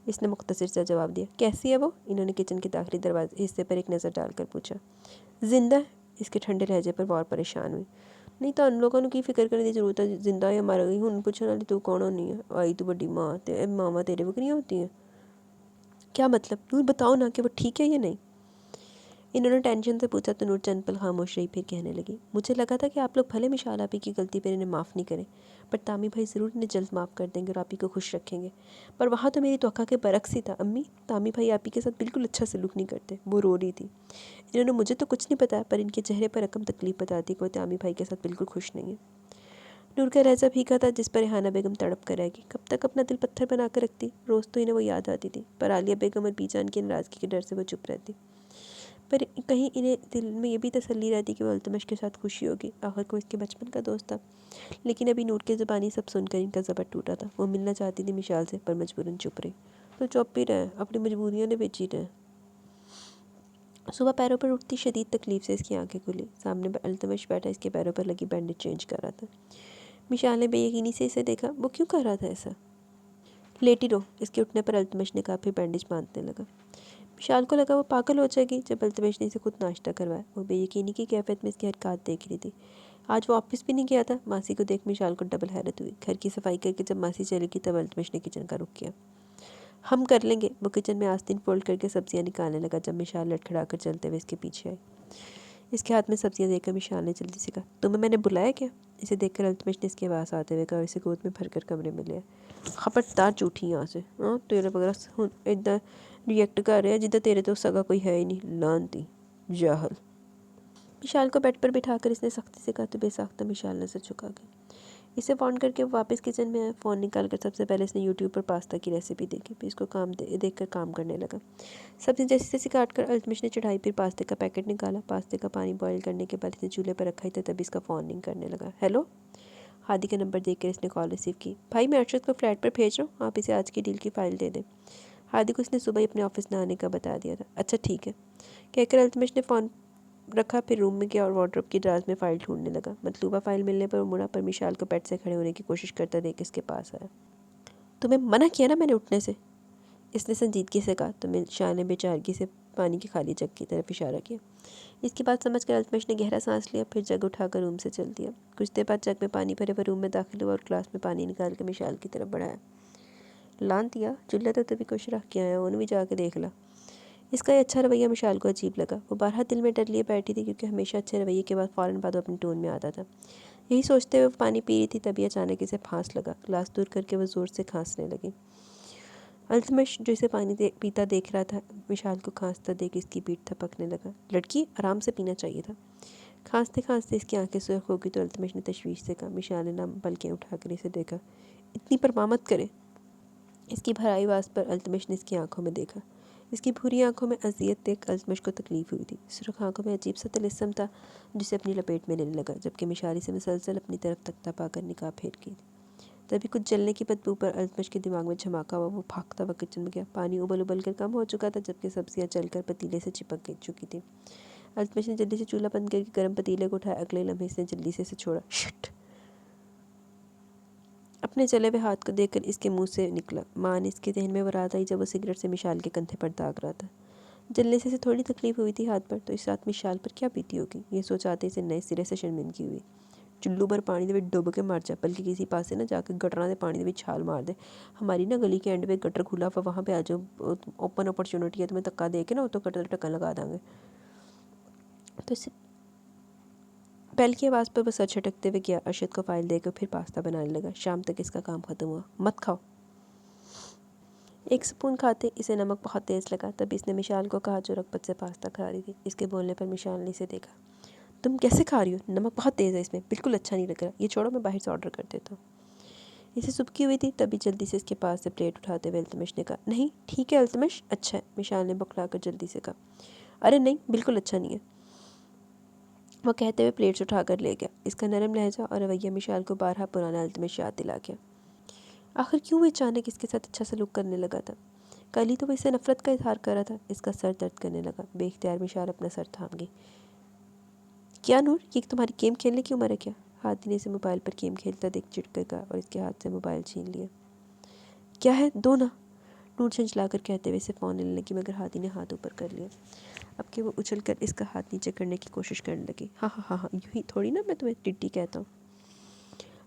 इसने मुख्तसर सा जवाब दिया। कैसी है वो? इन्होंने किचन के दाखिली दरवाजे हिस्से पर एक नज़र डालकर पूछा। जिंदा है, इसके ठंडे लहजे पर और परेशान हुई। नहीं तो उन लोगों की फिक्र करने की जरूरत है, जिंदा है मर गई हूँ पूछने वाली तू कौन होनी है? आई तू बड़ी माँ मामा तेरे बकरियाँ होती हैं? क्या मतलब? नूर बताओ ना कि वो ठीक है या नहीं। इन्होंने टेंशन से पूछा तो नूर चंद पल खामोश रही, फिर कहने लगी। मुझे लगा था कि आप लोग भले मिशाल आपी की गलती पर इन्हें माफ़ नहीं करें, पर तामी भाई ज़रूर इन्हें जल्द माफ़ कर देंगे और आपी को खुश रखेंगे। पर वहाँ तो मेरी तवक्का के बरक्स ही था अम्मी। तामी भाई आपी के साथ बिल्कुल अच्छा सलूक नहीं करते। वो रो रही थी। इन्होंने मुझे तो कुछ नहीं बताया, पर इनके चेहरे पर रकम तकलीफ बताती कि वो तामी भाई के साथ बिल्कुल खुश नहीं है। नूर का लहजा फीका था, जिस पर रेहाना बेगम तड़प कर रहेगी। कब तक अपना दिल पत्थर बना कर रखती? रोज़ तो इन्हें वो याद आती थी, पर आलिया बेगम और बीजान की नाराज़गी के डर से वो चुप रहती। पर कहीं इन्हें दिल में ये भी तसल्ली रहती कि वो अल्तमश के साथ खुशी होगी, आखिर को इसके बचपन का दोस्त था। लेकिन अभी नूर की ज़बानी सब सुनकर इनका ज़बर टूटा था। वो मिलना चाहती थी मिशाल से, पर मजबूरन चुप रही। तो चुप ही रहे, अपनी मजबूरियों ने बेची रहे। सुबह पैरों पर उठती शदीद तकलीफ से इसकी आंखें खुली। सामने अल्तमश बैठा इसके पैरों पर लगी बैंडेज चेंज कर रहा था। मिशाल ने बेयकीनी से इसे देखा। वो क्यों कर रहा था ऐसा? लेटी रहो, इसके उठने पर अल्तमश ने कहा, फिर बैंडेज बांधने लगा। विशाल को लगा वो पागल हो जाएगी जब अल्तमश ने इसे खुद नाश्ता करवाया। वो बेयकीनी की कैफियत में इसकी हरकत देख रही थी। आज वो ऑफिस भी नहीं गया था। मासी को देख मिशाल को डबल हैरत हुई। घर की सफाई करके जब मासी चली गई तब अल्तमश ने किचन का रुख किया। हम कर लेंगे। वो किचन में आस्तीन फोल्ड करके सब्जियां निकालने लगा जब मिशाल लड़खड़ा कर चलते हुए इसके पीछे आई। इसके हाथ में सब्जियां देखकर मिशाल ने जल्दी से कहा, तुम्हें मैंने बुलाया क्या? इसे देखकर अल्तमश ने इसके आवाज़ आते हुए कहा और इसे गोद में भरकर कमरे में लिया। खबरदार झूठी यहाँ से। हाँ तेरे वगैरह इधर रिएक्ट कर रहे हैं जिधर तेरे तो सगा कोई है ही नहीं। लानती जाहल। मिशाल को बेड पर बिठाकर इसने सख्ती से कहा तो बेसाख्ता मिशाल नजर झुका गई। इसे फ़ोन करके वो वापस किचन में आया। फ़ोन निकाल कर सबसे पहले इसने यूट्यूब पर पास्ता की रेसिपी देखी, फिर इसको देख कर काम करने लगा। सब्ज़ी जैसी जैसी काट कर अल्तमश ने चढ़ाई, फिर पास्ते का पैकेट निकाला। पास्ते का पानी बॉयल करने के बाद इसने चूल्हे पर रखा ही था तभी इसका फ़ोन रिंग करने लगा। हेलो। हादी का नंबर देखकर इसने कॉल रिसीव की। भाई मैं अरशद को फ्लैट पर भेज रहा हूँ, आप इसे आज की डील की फ़ाइल दे दें। हादी को इसने सुबह ही अपने ऑफिस न आने का बता दिया था। अच्छा ठीक है कहकर अल्तमश ने फ़ोन रखा, फिर रूम में गया और वार्डरोब की ड्राज में फ़ाइल ढूंढने लगा। मतलूबा फ़ाइल मिलने पर मुड़ा, पर मिशाल को बेड से खड़े होने की कोशिश करता देख इसके पास आया। तुम्हें मना किया ना मैंने उठने से, इसने संजीदगी से कहा। तो मिशाल ने बेचारगी से पानी की खाली जग की तरफ इशारा किया। इसकी बात समझ कर अल्तमश ने गहरा सांस लिया, फिर जग उठाकर रूम से चल दिया। कुछ देर बाद जग में पानी भरे हुए रूम में दाखिल हुआ और ग्लास में पानी निकाल कर मिशाल की तरफ बढ़ाया। लान दिया चूल्हे तो तभी कुछ रख के आया, उन्हें भी जाके देख ला। इसका ये अच्छा रवैया मिशाल को अजीब लगा। वो बारहा दिल में डर लिए बैठी थी, क्योंकि हमेशा अच्छे रवैये के बाद फ़ौरन बाद वो अपने टोन में आता था। यही सोचते हुए वो पानी पी रही थी, तभी अचानक इसे फांस लगा। ग्लास दूर करके वो ज़ोर से खांसने लगी। अल्तमश जो इसे पानी पीता देख रहा था, मिशाल को खांसता देख इसकी पीठ थपकने लगा। लड़की आराम से पीना चाहिए था। खांसते खांसते इसकी आंखें सुर्ख हो गई तो अल्तमश ने तशवीश से कहा। मिशाल ने नाम पलकें उठाकर इसे देखा। इतनी परवाह मत करे। इसकी भराई आवाज़ पर अल्तमश ने इसकी आंखों में देखा। इसकी भूरी आंखों में अजियत देख अल्तमश को तकलीफ हुई थी। सुर्ख आंखों में अजीब सा तिलिस्म था जिसे अपनी लपेट में लेने लगा, जबकि मिशाली से मुसलसल अपनी तरफ तख्ता पाकर निकाह फेर की। तभी कुछ जलने की बदबू पर अल्तमश के दिमाग में झमाका हुआ। वो भागता हुआ किचन में गया। पानी उबल उबल कर कम हो चुका था, जबकि सब्जियां जलकर पतीले से चिपक चुकी थी। अल्तमश ने जल्दी से चूल्हा बंद करके गर्म पतीले को उठाया। अगले लम्हे इसने जल्दी से इसे छोड़ा। शिट। अपने जले हुए हाथ को देखकर इसके मुंह से निकला। माँ ने इसके जहन में वो रात आई जब वो सिगरेट से मिशाल के कंधे पर दाग रहा था। जलने से इसे थोड़ी तकलीफ हुई थी हाथ पर, तो इस रात मिशाल पर क्या बीती होगी, ये सोच आते इसे नए सिरे से शर्मिंदगी हुई। चुल्लू भर पानी दे विच डुब के मर जाए, बल्कि किसी पासे ना जाके गटरां दे पानी दे विच छाल मार दे। हमारी ना गली के एंड पे गटर खुला हुआ, वहाँ पे आ जाओ, ओपन अपॉर्चुनिटी है, तुम्हें धक्का दे के ना तो गटर ढक्कन लगा देंगे। तो इससे बैल की आवाज़ पर वो सर झटकते हुए गया, अरशद को फाइल देकर फिर पास्ता बनाने लगा। शाम तक इसका काम ख़त्म हुआ। मत खाओ। एक स्पून खाते इसे नमक बहुत तेज़ लगा। तब इसने मिशाल को कहा, जो रगबत से पास्ता खा रही थी। इसके बोलने पर मिशाल ने इसे देखा। तुम कैसे खा रही हो? नमक बहुत तेज़ है इसमें, बिल्कुल अच्छा नहीं लग रहा। ये छोड़ो, मैं बाहर से ऑर्डर कर देता हूँ। इसे सुबकी हुई थी, तभी जल्दी से इसके पास से प्लेट उठाते हुए अल्तमिश ने कहा, नहीं ठीक है अल्तमिश, अच्छा है। मिशाल ने बौखलाकर जल्दी से कहा, अरे नहीं, बिल्कुल अच्छा नहीं है। वह कहते हुए प्लेट्स उठाकर ले गया। इसका नरम लहजा और रवैया मिशाल को बारहा पुराना अल्तमिश याद दिला गया। आखिर क्यों वो अचानक इसके साथ अच्छा सलूक करने लगा था? कल ही तो वो इससे नफरत का इजहार कर रहा था। इसका सर दर्द करने लगा। बेख्तियार मिशाल अपना सर थाम गई। क्या नूर, ये तुम्हारी गेम खेलने की उम्र है क्या? हादी ने इसे मोबाइल पर गेम खेलता देख चिढ़कर कहा और इसके हाथ से मोबाइल छीन लिया। क्या है, दो ना, नूर झंझलाकर कहते हुए इसे फ़ोन लेने लगी, मगर हादी ने हाथ ऊपर कर लिया। अब कि वो उछल कर इसका हाथ नीचे करने की कोशिश करने लगी। हाँ हाँ हाँ हाँ, यूँ ही थोड़ी ना मैं तुम्हें टिड्डी कहता हूँ।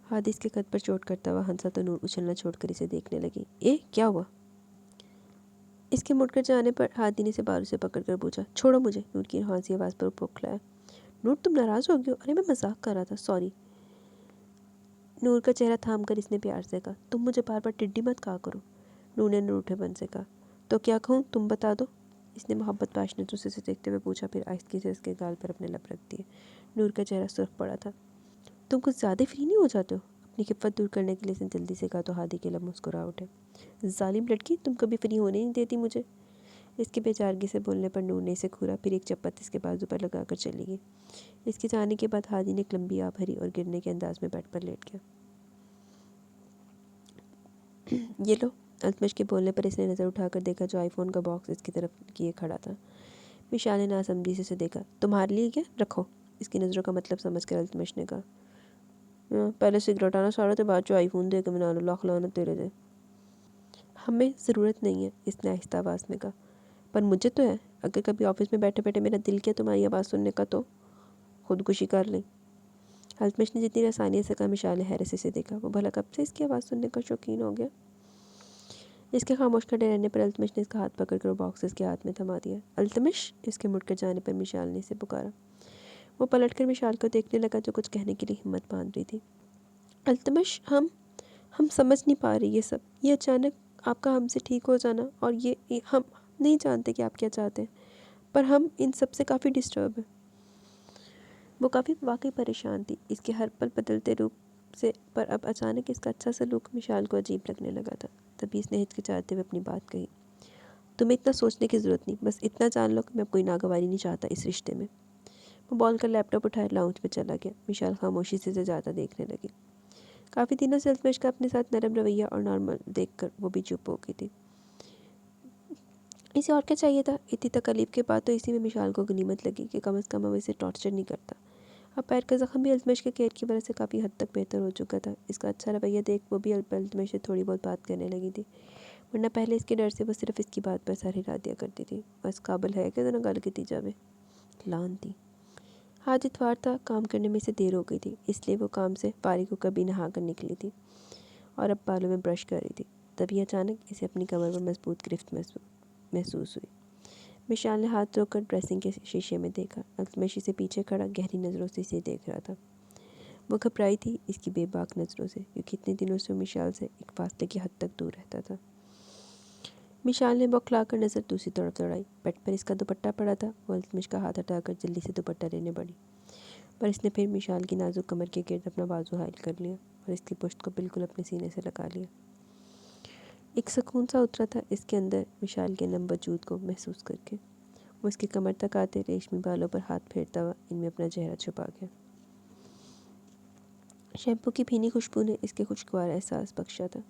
हादी इसके कद पर चोट करता हुआ हंसा तो नूर उछलना छोड़कर इसे देखने लगी। क्या हुआ? इसके मुड़कर जाने पर हादी ने इसे बाजू से पकड़कर पूछा, छोड़ो मुझे। नूर की हंसी आवाज़ पर बौखलाया। नूर, तुम नाराज़ हो गई हो? अरे मैं मजाक कर रहा था, सॉरी। नूर का चेहरा थाम कर इसने प्यार से कहा, तुम मुझे बार बार टिड्डी मत कहा करो। नूर ने रूठेपन से कहा, तो क्या कहूँ, तुम बता दो। इसने मोहब्बत पाशने से देखते हुए पूछा, फिर आहिस्ते से इसके गाल पर अपने लब रख दिए। नूर का चेहरा सुर्ख पड़ा था। तुम कुछ ज़्यादा फ्री नहीं हो जाते हो? अपनी खिफ़्फ़त दूर करने के लिए इसने जल्दी से कहा तो हादी के लब मुस्कुरा उठे। जालिम लड़की, तुम कभी फ्री होने नहीं देती मुझे। इसके बेचारगी से बोलने पर नूर ने इसे घूरा, फिर एक चप्पत इसके बाजू पर लगाकर चली गई। इसके जाने के बाद हादी ने एक लंबी आ भरी और गिरने के अंदाज में बेड पर लेट गया। ये लो। अल्तमिश के बोलने पर इसने नज़र उठाकर देखा, जो आईफोन का बॉक्स इसकी तरफ किए खड़ा था। मिशाल ने नासमझी से उसे देखा। तुम्हारे लिए क्या? रखो। इसकी नज़रों का मतलब समझकर अल्तमिश ने कहा, पहले सिगरेट आना सारा तो बाद जो आईफोन दे के बना लो, लाख लाना तेरे दे। हमें ज़रूरत नहीं है, इसने आहिस्ता आवाज़ में कहा, पर मुझे तो है। अगर कभी ऑफिस में बैठे बैठे मेरा दिल किया तुम्हारी आवाज़ सुनने का तो खुदकुशी कर लें। अल्तमिश ने जितनी आसानी से कहा, मिशाल ने हैरत से देखा। वो भला कब से इसकी आवाज़ सुनने का शौकीन हो गया? इसके खामोश खड़े रहने पर अल्तमिश ने इसका हाथ पकड़कर वो बॉक्स इसके हाथ में थमा दिया। अल्तमिश, इसके मुड़कर जाने पर मिशाल ने इसे पुकारा। वो पलटकर मिशाल को देखने लगा, जो कुछ कहने के लिए हिम्मत बांध रही थी। अल्तमिश, हम समझ नहीं पा रहे ये सब। ये अचानक आपका हमसे ठीक हो जाना, और ये हम नहीं जानते कि आप क्या चाहते हैं, पर हम इन सब से काफ़ी डिस्टर्ब हैं। वो काफ़ी वाकई परेशान थी इसके हर पल बदलते रूप से, पर अब अचानक इसका अच्छा सलूक मिशाल को अजीब लगने लगा था। तभी इसने हिचकिचाते हुए अपनी बात कही, तुम्हें इतना सोचने की ज़रूरत नहीं, बस इतना जान लो कि मैं कोई नागवारी नहीं चाहता इस रिश्ते में। वो बॉल कर लैपटॉप उठाए लाउंज पे चला गया। मिशाल खामोशी से ज़्यादा देखने लगी। काफ़ी दिनों से अल्तमिश का अपने साथ नरम रवैया और नॉर्मल देखकर वो भी चुप हो गई थी। इसे और क्या चाहिए था? इतनी तकलीफ के बाद तो इसी में मिशाल को गनीमत लगी कि कम से कम अब इसे टॉर्चर नहीं करता। अब पैर का ज़ख्म भी अल्तमिश के केयर की वजह से काफ़ी हद तक बेहतर हो चुका था। इसका अच्छा रवैया देख वो भी अल्तमिश से थोड़ी बहुत बात करने लगी थी, वरना पहले इसके डर से वो सिर्फ इसकी बात पर सर हिला दिया करती थी। बस काबिल है कि ना गल की जावे। लान थी। आज इतवार था, काम करने में से देर हो गई थी, इसलिए वो काम से फारिग होकर भी नहा कर निकली थी और अब बालों में ब्रश कर रही थी। तभी अचानक इसे अपनी कमर पर मजबूत गिरफ्त महसूस हुई। मिशाल ने हाथ धोकर ड्रेसिंग के शीशे में देखा। अल्तमिश इसे पीछे खड़ा गहरी नज़रों से इसे देख रहा था। वो घबराई थी इसकी बेबाक नज़रों से, क्योंकि इतने दिनों से मिशाल से एक फासले की हद तक दूर रहता था। मिशाल ने बौखलाकर नज़र दूसरी तरफ दौड़ाई। बेड पर इसका दुपट्टा पड़ा था। वो अल्तमिश का हाथ हटाकर जल्दी से दुपट्टा लेने बढ़ी, पर इसने फिर मिशाल की नाजुक कमर के गिर्द अपना बाजू हाइल कर लिया और इसकी पुश्त को बिल्कुल अपने सीने से लगा लिया। एक सुकून सा उतरा था इसके अंदर मिशाल के नम वजूद को महसूस करके। वो इसकी कमर तक आते रेशमी बालों पर हाथ फेरता हुआ इनमें अपना चेहरा छुपा गया। शैम्पू की भीनी खुशबू ने इसके खुशगवार एहसास बख्शा था,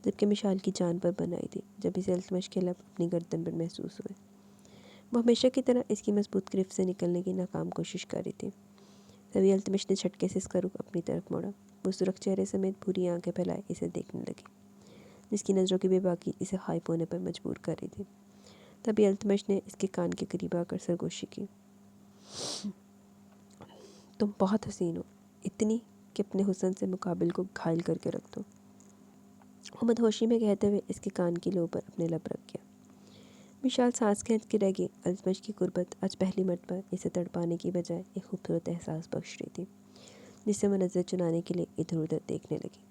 जबकि मिशाल की जान पर बनाई थी जब इसे अल्तमिश के लब अपनी गर्दन पर महसूस हुए। वो हमेशा की तरह इसकी मजबूत गिरफ्त से निकलने की नाकाम कोशिश कर रही थी। तभी अल्तमिश ने झटके से इसका रुख अपनी तरफ मोड़ा। वो सुरख चेहरे समेत पूरी आंखें फैलाए इसे देखने लगी, जिसकी नज़रों की बेबाकी इसे खाइफ होने पर मजबूर कर रही थी। तभी अल्तमिश ने इसके कान के करीब आकर सरगोशी की। तुम बहुत हसीन हो। इतनी कि अपने हुस्न से मुकाबिल को घायल करके रख दो। वो मदहोशी में कहते हुए इसके कान की लो पर अपने लब रख गया। विशाल सांस खींच के रह गई। अल्तमश की गुर्बत आज पहली मर्तबा इसे तड़पाने की बजाय एक खूबसूरत एहसास बख्श रही थी, जिससे वो नज़र चुनाने के लिए इधर उधर देखने लगी।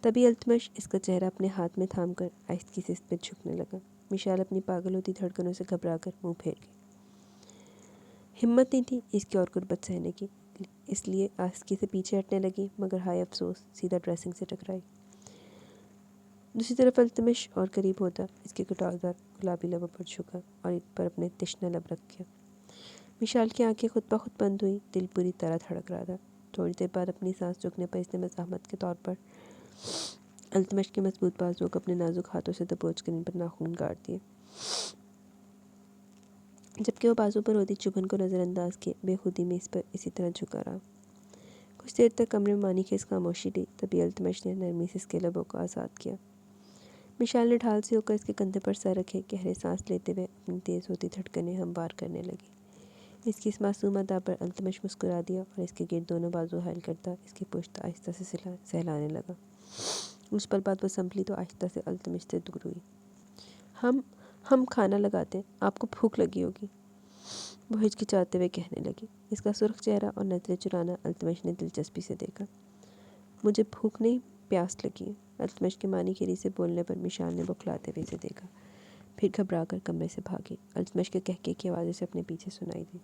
तभी अल्तमश इसका चेहरा अपने हाथ में थाम कर आहिस्ती से इस पर झुकने लगा। विशाल अपनी पागल होती धड़कनों से घबरा कर मुँह फेर गई। हिम्मत नहीं थी इसकी और गुर्बत सहने की, इसलिए आस्की से पीछे हटने लगी, मगर हाय अफसोस सीधा ड्रेसिंग से टकराई। दूसरी तरफ अल्तमश और करीब होता इसके कटारदार गुलाबी लबों पर झुका और इन पर अपने तिश्ना लब रख गया। विशाल की आंखें खुद ब खुद बंद हुई। दिल पूरी तरह धड़क रहा था। थोड़ी देर बाद अपनी सांस रुकने पर इसने मज़ाहमत के तौर पर अल्तमश के मजबूत बाजुओं को अपने नाजुक हाथों से दबोच कर इन पर नाखून काट दिए। जबकि वो बाजू पर होती चुभन को नज़रअंदाज किए बेखुदी में इस पर इसी तरह झुका रहा। कुछ देर तक कमरे में मानी खेस खामोशी ली। तभी अल्तमश ने नरमी से इसके लबों को आज़ाद किया। विशाल ने ढाल से होकर इसके कंधे पर सर रखे गहरे सांस लेते हुए अपनी तेज़ होती धड़कनें हमवार करने लगी। इसकी इस मासूम अदा पर अल्तमश मुस्कुरा दिया और इसके गिर्द दोनों बाजू हायल करता इसकी पुश्त आहिस्ता से सहलाने लगा। उस पल बाद वो संभली तो आहिस्ता से अल्तमश से दूर हुई। हम खाना लगाते हैं, आपको भूख लगी होगी, वो हिचकिचाते हुए कहने लगी। इसका सुर्ख चेहरा और नजरें चुराना अल्तमश ने दिलचस्पी से देखा। मुझे भूख नहीं, प्यास लगी है। अल्तमश के मानी खिरी से बोलने पर विशाल ने बौखलाते हुए इसे देखा, फिर घबरा कर कमरे से भागी। अल्तमश के कहके की आवाज़ उसे अपने पीछे सुनाई दी।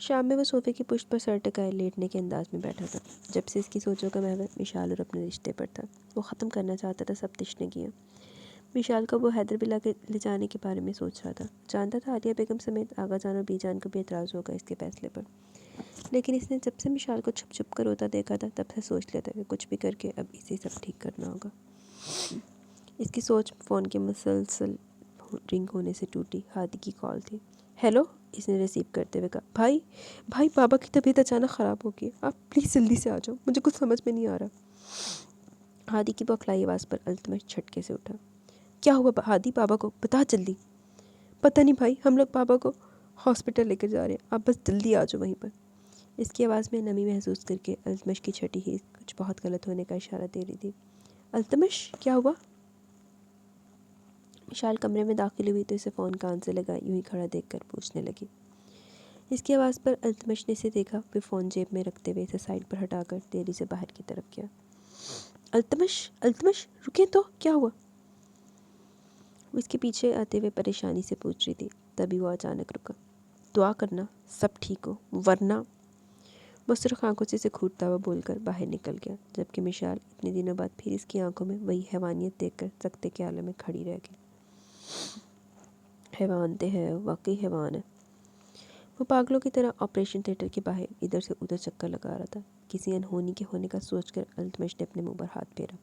शाम में वो सोफे की पुष्ट पर सर टिकाए लेटने के अंदाज में बैठा था। जब से इसकी सोचों का महवर विशाल और अपने रिश्ते पर था, वो ख़त्म करना चाहता था सब तिश्नगियाँ। विशाल को वो हैदर बिला के ले जाने के बारे में सोच रहा था। जानता था आलिया बेगम समेत आगा जान और बीजान को भी एतराज़ होगा इसके फैसले पर, लेकिन इसने जब से विशाल को छुप छुप कर रोता देखा था तब से सोच लिया था कि कुछ भी करके अब इसे सब ठीक करना होगा। इसकी सोच फ़ोन के मुसलसल रिंग होने से टूटी। हादी की कॉल थी। हेलो, इसने रिसीव करते हुए कहा। भाई बाबा की तबीयत अचानक ख़राब हो गई, आप प्लीज़ जल्दी से आ जाओ, मुझे कुछ समझ में नहीं आ रहा। हादी की बौखलाई आवाज़ पर अल्तमश झटके से उठा। क्या हुआ हादी, बाबा को बता जल्दी। पता नहीं भाई, हम लोग बाबा को हॉस्पिटल लेकर जा रहे हैं, आप बस जल्दी आ जाओ वहीं पर। इसकी आवाज़ में नमी महसूस करके अल्तमश की छठी ही कुछ बहुत गलत होने का इशारा दे रही थी। अल्तमश, क्या हुआ? विशाल कमरे में दाखिल हुई तो इसे फ़ोन कान से लगा यूं ही खड़ा देखकर पूछने लगी। इसकी आवाज़ पर अल्तमश ने इसे देखा, फिर फ़ोन जेब में रखते हुए इसे साइड पर हटाकर तेजी से बाहर की तरफ किया। अल्तमश रुके तो, क्या हुआ? वो इसके पीछे आते हुए परेशानी से पूछ रही थी। तभी वो अचानक रुका। दुआ करना सब ठीक हो, वरना। वो सिर्फ आंखों से इसे घूरता हुआ बोलकर बाहर निकल गया, जबकि मिशाल इतने दिनों बाद फिर इसकी आंखों में वही हैवानियत देखकर सख्ते के आलम में खड़ी रह गई। हैवान ते है, वाकई हैवान है। वो पागलों की तरह ऑपरेशन थिएटर के बाहर इधर से उधर चक्कर लगा रहा था। किसी अनहोनी के होने का सोचकर अल्तमश ने अपने मुंह पर हाथ फेरा।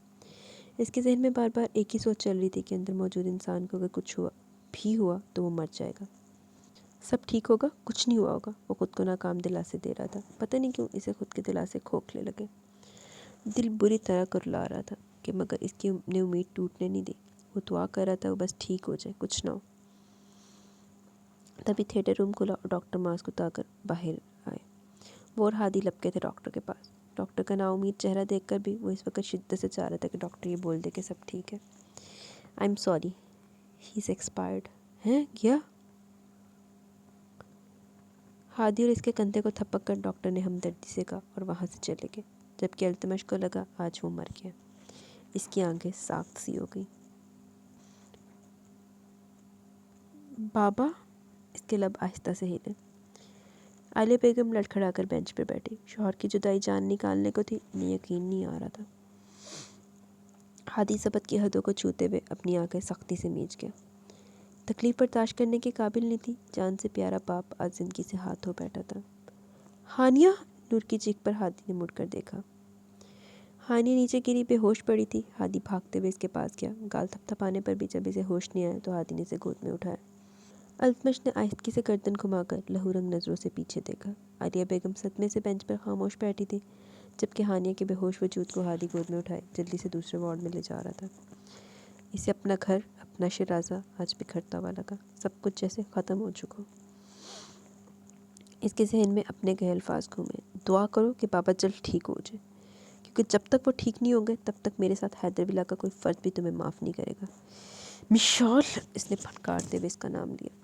इसके जहन में बार बार एक ही सोच चल रही थी कि अंदर मौजूद इंसान को अगर कुछ हुआ तो वो मर जाएगा। सब ठीक होगा, कुछ नहीं हुआ होगा। वो खुद को नाकाम दिलासे दे रहा था। पता नहीं क्यों इसे खुद के दिलासे खोखले लगे। दिल बुरी तरह कुरला रहा था कि मगर इसकी ने उम्मीद टूटने नहीं दी। वो दुआ कर रहा था वो बस ठीक हो जाए, कुछ ना हो। तभी थिएटर रूम खुला और डॉक्टर मास्क उतारकर बाहर आए। वो और हादी लपके थे डॉक्टर के पास। डॉक्टर का नाउम्मीद चेहरा देखकर भी वो इस वक्त शिद्दत से चाह रहा था कि डॉक्टर ये बोल दे कि सब ठीक है। I am sorry, he is expired. हैं क्या? हादी और इसके कंधे को थपक कर डॉक्टर ने हमदर्दी से कहा और वहाँ से चले गए, जबकि अल्तमश को लगा आज वो मर गया। इसकी आंखें साख्त सी हो गई। बाबा, इसके लब आहिस्ता से हिले। आलिया बेगम लड़खड़ाकर बेंच पर बैठी। शौहर की जुदाई जान निकालने को थी, इन्हें यकीन नहीं आ रहा था। हादी सबत की हदों को छूते हुए अपनी आंखें सख्ती से मींच गया। तकलीफ बर्दाश्त करने के काबिल नहीं थी। जान से प्यारा बाप आज जिंदगी से हाथ हो बैठा था। हानिया, नूर की चीख पर हादी ने मुड़कर देखा। हानिया नीचे गिरी बेहोश पड़ी थी। हादी भागते हुए इसके पास गया। गाल थपथपाने पर भी जब इसे होश नहीं आया तो हादी ने इसे गोद में उठाया। अल्तमश ने आहिस्ती से गर्दन घुमाकर लहूरंग नज़रों से पीछे देखा। आलिया बेगम सदमे से बेंच पर खामोश बैठी थी, जबकि हानिया के बेहोश वजूद को हादी गोद में उठाए जल्दी से दूसरे वार्ड में ले जा रहा था। इसे अपना घर, अपना शराजा आज बिखरता हुआ लगा। सब कुछ जैसे ख़त्म हो चुका। इसके जहन में अपने कहे अल्फाज घूमे, दुआ करो कि पापा जल्द ठीक हो जाए, क्योंकि जब तक वो ठीक नहीं होंगे तब तक मेरे साथ हैदर विला का कोई फ़र्ज भी तुम्हें माफ़ नहीं करेगा। मिशाल, इसने फटकारते हुए इसका नाम लिया।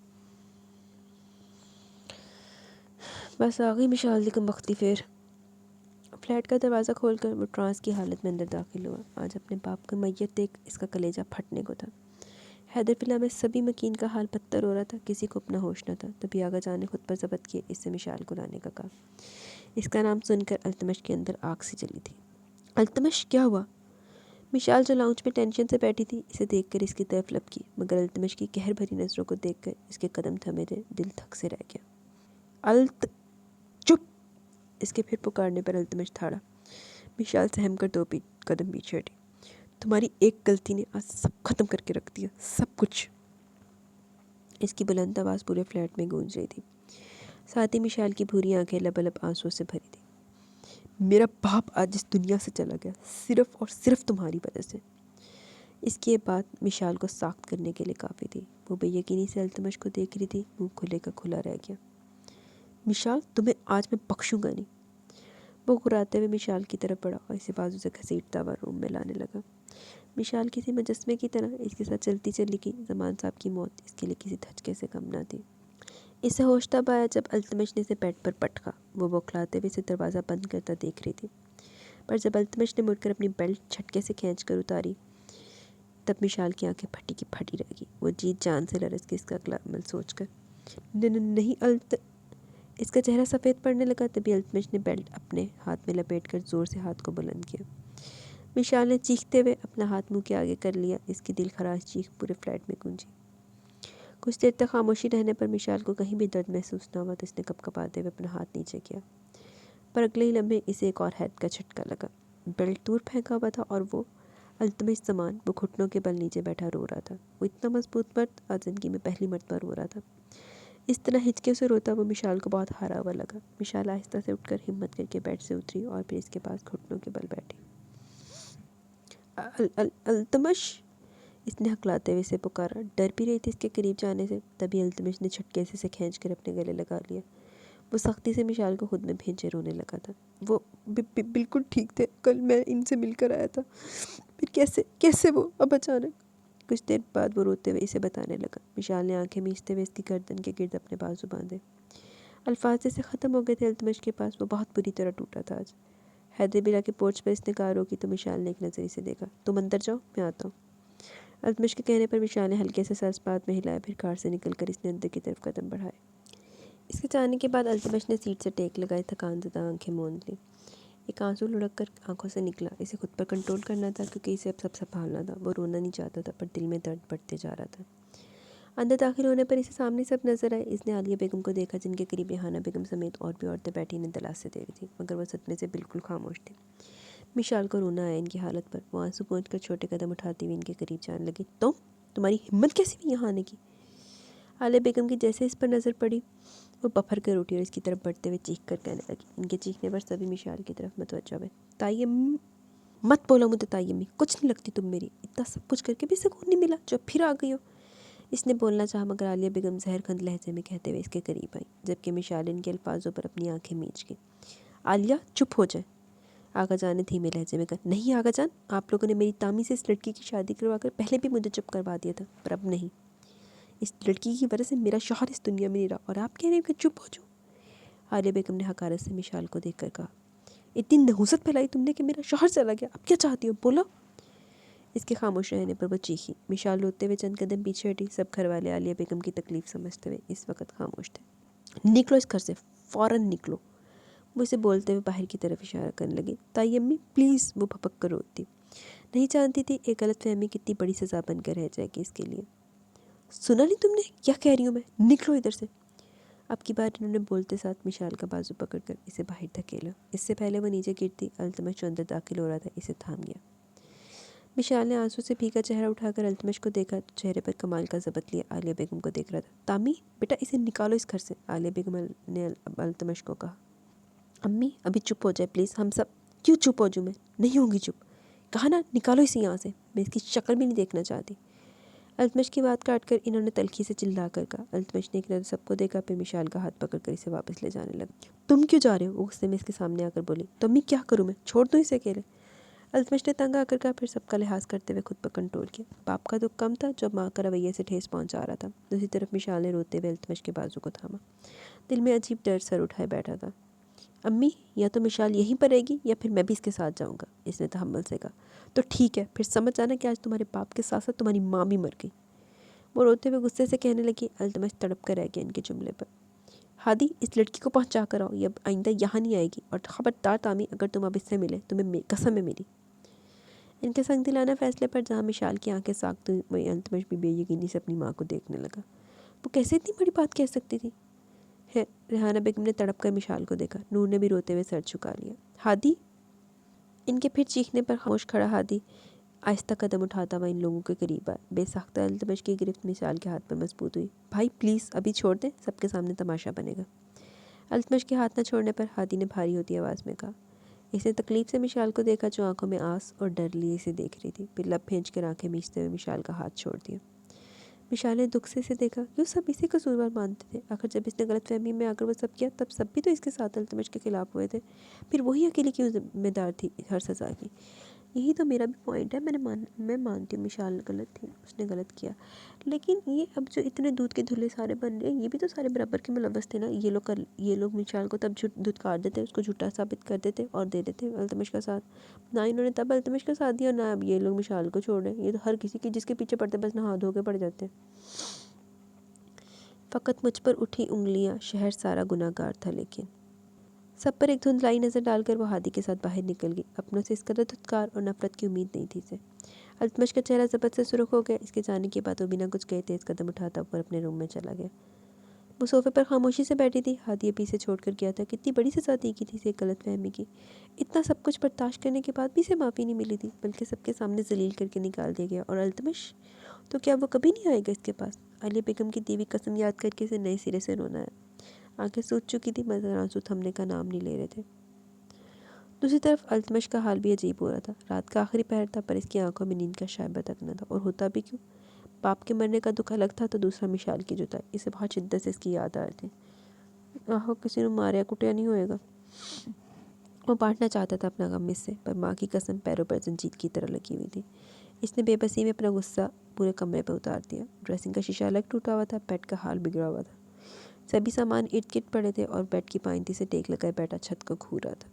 बस आ गई मिशाल दी कमबख्ती फिर। फ्लैट का दरवाज़ा खोलकर वो ट्रांस की हालत में अंदर दाखिल हुआ। आज अपने बाप की मैयत देख इसका कलेजा फटने को था। हैदर विला में सभी मकीन का हाल पत्थर हो रहा था, किसी को अपना होश न था। तभी आगा जान ने खुद पर ज़ब्त किए इससे मिशाल को लाने का कहा। इसका नाम सुनकर अल्तमश के अंदर आग सी जली थी। अल्तमश, क्या हुआ? मिशाल जो लाउंज में टेंशन से बैठी थी, इसे देखकर इसकी तरफ लपकी, मगर अल्तमश की कहर भरी नज़रों को देखकर इसके कदम थमे थे, दिल थक से रह गया। अल्त, चुप! इसके फिर पुकारने पर अल्तमश थाड़ा। मिशाल सहम कर दो कदम पीछे हटी। तुम्हारी एक गलती ने आज सब खत्म करके रख दिया, सब कुछ। इसकी बुलंद आवाज़ पूरे फ्लैट में गूंज रही थी। साथ ही मिशाल की भूरी आंखें लबलब आंसुओं से भरी थी। मेरा बाप आज इस दुनिया से चला गया, सिर्फ और सिर्फ तुम्हारी वजह से। इसकी ये बात मिशाल को साख्त करने के लिए काफ़ी थी। वो बेयकीनी से अल्तमश को देख रही थी, मुंह खुले का खुला रह गया। मिशाल, तुम्हें आज मैं बख्शूंगा नहीं। वो घुराते हुए मिशाल की तरफ बढ़ा और इसे बाजू से घसीटता हुआ रूम में लाने लगा। मिशाल किसी मुजस्मे की तरह इसके साथ चलती चली कि ज़मान साहब की मौत इसके लिए किसी धचके से कम ना थी। इसे होश तब आया जब अल्तमश ने इसे बेड पर पटका। वो बौखलाते हुए इसे दरवाज़ा बंद करता देख रही थी, पर जब अल्तमश ने मुड़कर अपनी बेल्ट झटके से खींच कर उतारी तब मिशाल की आंखें फटी की फटी रह गई। वो जीत जान से लरस के इसका अगला अमल सोचकर नहीं इसका चेहरा सफ़ेद पड़ने लगा। तभी अल्तमश ने बेल्ट अपने हाथ में लपेटकर ज़ोर से हाथ को बुलंद किया। मिशाल ने चीखते हुए अपना हाथ मुंह के आगे कर लिया। इसकी दिल खराश चीख पूरे फ्लैट में गूंजी। कुछ देर तक खामोशी रहने पर मिशाल को कहीं भी दर्द महसूस न हुआ तो इसने कपकपाते हुए अपना हाथ नीचे किया, पर अगले ही लम्हे इसे एक और हैद का झटका लगा। बेल्ट दूर फेंका हुआ था और वो अल्तमश समान वो घुटनों के बल नीचे बैठा रो रहा था। वो इतना मजबूत मर्द आज ज़िंदगी में पहली मर्तबा रो रहा था। इस तरह हिचके से रोता वो मिशाल को बहुत हारा हुआ लगा। मिशाल आहिस्ता से उठकर हिम्मत करके बेड से उतरी और फिर इसके पास घुटनों के बल बैठी। अल्तमश, इसने हकलाते हुए इसे पुकारा। डर भी रही थी इसके करीब जाने से। तभी अल्तमश ने झटके से इसे खींच कर अपने गले लगा लिया। वो सख्ती से मिशाल को खुद में भेजे रोने लगा था। वो बिल्कुल ठीक थे, कल मैं इनसे मिलकर आया था, फिर कैसे कैसे वो अब अचानक। कुछ देर बाद वो रोते हुए इसे बताने लगा। मिशाल ने आंखें मीचते हुए इसकी गर्दन के गिर्द अपने बाजू बांधे। अल्फाज जैसे ख़त्म हो गए थे अल्तमश के पास। वो बहुत बुरी तरह टूटा था आज। हैदर बिला के पोर्च पर इसने कार रोकी तो मिशाल ने एक नज़र इसे देखा। तुम अंदर जाओ, मैं आता हूँ। अल्तमश के कहने पर मिशाल ने हल्के से सर बात में हिलाया। फिर कार से निकलकर इसने अंदर की तरफ कदम बढ़ाए। इसके जाने के बाद अल्तमश ने सीट से टेक लगाई, थकान ज़दा आंखें मूंद ली। एक आंसू लुढ़क कर आंखों से निकला। इसे खुद पर कंट्रोल करना था क्योंकि इसे अब सब संभालना था। वो रोना नहीं चाहता था पर दिल में दर्द बढ़ते जा रहा था। अंदर दाखिल होने पर इसे सामने सब नजर आए। इसने आलिया बेगम को देखा, जिनके करीब रेहाना बेगम समेत और भी औरतें बैठी इन्हें दिलासे दे रही थी, मगर वह सदमे से बिल्कुल खामोश थी। मिशाल को रोना आया इनकी हालत पर। वो आंसू पोंछ कर छोटे कदम उठाती हुई इनके करीब जाने लगी। तुम्हारी हिम्मत कैसी हुई यहाँ आने की? आलिया बेगम की जैसे इस पर नज़र पड़ी वो बफर कर उठी और इसकी तरफ बढ़ते हुए चीख कर कहने लगी। इनके चीखने पर सभी मिशाल की तरफ मतवज्जा हुए। ताई अम्मी, मत बोलो मुझे ताई अम्मी, कुछ नहीं लगती तुम मेरी। इतना सब कुछ करके भी सुकून नहीं मिला जो फिर आ गई हो। इसने बोलना चाहा मगर आलिया बेगम जहरखंद लहजे में कहते हुए इसके करीब आई, जबकि मिशाल इनके अल्फाजों पर अपनी आंखें मींच गई। आलिया, चुप हो जाए। आगा जान ने धीमे लहजे में कहा। नहीं आगा जान, आप लोगों ने मेरी तामी से इस लड़की की शादी करवाकर पहले भी मुझे चुप करवा दिया था, पर अब नहीं। इस लड़की की वजह से मेरा शौहर इस दुनिया में नहीं रहा और आप कह रहे हैं कि चुप हो जाऊँ? आलिया बेगम ने हकारत से मिशाल को देखकर कहा। इतनी नहुसत फैलाई तुमने कि मेरा शौहर चला गया, अब क्या चाहती हो, बोलो। इसके खामोश रहने पर वो चीखी। मिशाल रोते हुए चंद कदम पीछे हटी। सब घर वाले आलिया बेगम की तकलीफ समझते हुए इस वक्त खामोश थे। निकलो इस घर से, फ़ौरन निकलो। वो इसे बोलते हुए बाहर की तरफ इशारा करने लगी। ताई अम्मी प्लीज़, वो भपक कर रोती। नहीं जानती थी एक गलत फहमी कितनी बड़ी सज़ा बनकर रह जाएगी इसके लिए। सुना नहीं तुमने क्या कह रही हूँ मैं, निकलो इधर से। अब की बार इन्होंने बोलते साथ मिशाल का बाजू पकड़कर इसे बाहर धकेला। इससे पहले वो नीचे गिरती, अल्तमश जो अंदर दाखिल हो रहा था इसे थाम गया। मिशाल ने आंसू से भीगा चेहरा उठाकर अल्तमश को देखा तो चेहरे पर कमाल का ज़बत लिया आलिया बेगम को देख रहा था। तामी बेटा, इसे निकालो इस घर से, आलिया बेगम ने अल्तमश को कहा। अम्मी अभी चुप हो जाए प्लीज़, हम सब। क्यों चुप हो जाऊँ मैं? नहीं होंगी चुप, कहा ना, निकालो इसे यहाँ से, मैं इसकी शक्ल भी नहीं देखना चाहती। अल्तमश की बात काटकर इन्होंने तलखी से चिल्ला कर कहा। अल्तमश ने एक नज़र सबको देखा, फिर मिशाल का हाथ पकड़कर इसे वापस ले जाने लगा। तुम क्यों जा रहे हो? वो गुस्से में इसके सामने आकर बोली। तो अम्मी क्या करूँ मैं? छोड़ दूँ इसे अकेले? अल्तमश ने तंग आकर कहा, फिर सबका लिहाज करते हुए खुद पर कंट्रोल किया। बाप का दुख कम था जब माँ का रवैये से ठेस पहुँचा रहा था। दूसरी तरफ मिशाल ने रोते हुए अल्तमश के बाजू को थामा। दिल में अजीब डर सर उठाए बैठा था। अम्मी, या तो मिशाल यहीं पर रहेगी या फिर मैं भी इसके साथ जाऊंगा, इसने तहम्मुल से कहा। तो ठीक है, फिर समझ जाना कि आज तुम्हारे बाप के साथ साथ तुम्हारी माँ भी मर गई, वो रोते हुए गुस्से से कहने लगी। अल्तमश तड़प कर रह गया इनके जुमले पर। हादी, इस लड़की को पहुंचा कर आओ, ये अब आइंदा यहाँ नहीं आएगी, और खबरदार तामी, अगर तुम अब इससे मिले तुम्हें कसम है मेरी। इनके संग दिलाना फैसले पर जहाँ मिशाल की आंखें साख्त हुई, वहीं अल्तमश भी बेयकीनी से अपनी माँ को देखने लगा। वो कैसे इतनी बड़ी बात कह सकती थी? है रेहाना बेगम ने तड़प कर मिशाल को देखा। नूर ने भी रोते हुए सर झुका लिया। हादी, इनके फिर चीखने पर खामोश खड़ा हादी आहिस्ता कदम उठाता हुआ इन लोगों के करीब आया। बेसाख्ता अल्तमश की गिरफ्त मिशाल के हाथ पर मजबूत हुई। भाई प्लीज़ अभी छोड़ दें, सबके सामने तमाशा बनेगा। अल्तमश के हाथ न छोड़ने पर हादी ने भारी होती आवाज़ में कहा। इसने तकलीफ से मिशाल को देखा, जो आंखों में आस और डर लिए इसे देख रही थी। फिर लब फेंच कर आंखें मीचते हुए मिशाल का हाथ छोड़ दिया। मिशाल ने दुख से इसे देखा। क्यों सब इसे कसूरवार मानते थे? आखिर जब इसने गलतफहमी में आकर वो सब किया, तब सब भी तो इसके साथ अल्तमश के खिलाफ हुए थे। फिर वही अकेली क्यों जिम्मेदार थी हर सज़ा की? यही तो मेरा भी पॉइंट है। मैं मानती हूँ मिशाल गलत थी, उसने गलत किया, लेकिन ये अब जो इतने दूध के धुले सारे बन रहे हैं, ये भी तो सारे बराबर के मुलव्वस थे ना। ये लोग मिशाल को तब धुतकार देते, उसको झूठा साबित कर देते और दे देते अल्तमश का साथ। ना इन्होंने तब अल्तमश का साथ दिया, ना अब ये लोग मिशाल को छोड़ रहे हैं। ये तो हर किसी की जिसके पीछे पड़ते बस नहा धो के पड़ जाते हैं। फ़कत मुझ पर उठी उंगलियां, शहर सारा गुनाहगार था। लेकिन सब पर एक धुंधलाई नज़र डालकर वो हादी के साथ बाहर निकल गई। अपनों से इस कदर धुतकार और नफरत की उम्मीद नहीं थी इसे। अल्तमश का चेहरा ज़बत से सुर्ख हो गया। इसके जाने के बाद वो बिना कुछ कहे तेज़ कदम उठाता ऊपर अपने रूम में चला गया। वो सोफे पर खामोशी से बैठी थी। हादी अभी इसे छोड़ कर गया था। कितनी बड़ी सज़ा दी की थी इसे गलत फहमी की। इतना सब कुछ बर्दाश्त करने के बाद भी इसे माफ़ी नहीं मिली थी, बल्कि सबके सामने जलील करके निकाल दिया गया। और अल्तमश तो क्या वो कभी नहीं आएगा इसके पास? आलिया बेगम की दी हुई कसम याद करके इसे नए सिरे से रोना है। आंखें सूज चुकी थी मगर आंसू थमने का नाम नहीं ले रहे थे। दूसरी तरफ अल्तमश का हाल भी अजीब हो रहा था। रात का आखिरी पहर था, पर इसकी आंखों में नींद का शायबा तक न था। और होता भी क्यों? बाप के मरने का दुख अलग था, तो दूसरा मिशाल की जुदाई। इसे बहुत शिद्दत से इसकी याद आ रही थी। आहो, किसी ने मारा कुटिया नहीं होएगा। वो बांटना चाहता था अपना गम इससे, पर माँ की कसम पैरों पर जंजीर की तरह लगी हुई थी। इसने बेबसी में अपना गुस्सा पूरे कमरे पर उतार दिया। ड्रेसिंग का शीशा अलग टूटा हुआ था, बेड का हाल बिगड़ा हुआ था। सभी सामान इर्द गिर्द पड़े थे और बेड की पाइंती से टेक लगाए बैठा छत को घूर रहा था।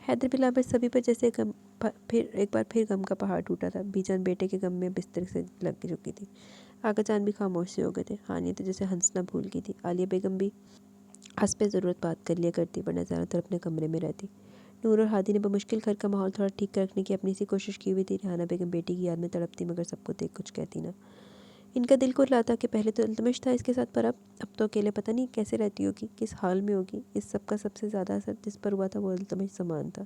हैदर बिलावर सभी पर जैसे फिर एक बार फिर गम का पहाड़ टूटा था। बीजान बेटे के गम में बिस्तर से लग चुकी थी। आगा जान भी खामोश से हो गए थे। हानिया तो जैसे हंसना भूल गई थी। आलिया बेगम भी हंस पे ज़रूरत बात कर लिया करती, वरना ज़्यादातर अपने कमरे में रहती। नूर और हादी ने बमुश्किल घर का माहौल थोड़ा ठीक रखने की अपनी सी कोशिश की हुई थी। रेहाना बेगम बेटी की याद में तड़पती, मगर सबको देख कुछ कहती ना। इनका दिल कुरलाता कि पहले तो अल्तमश था इसके साथ, पर अब तो अकेले पता नहीं कैसे रहती होगी, किस हाल में होगी। इस सब का सबसे ज़्यादा असर जिस पर हुआ था वो अल्तमश समान था।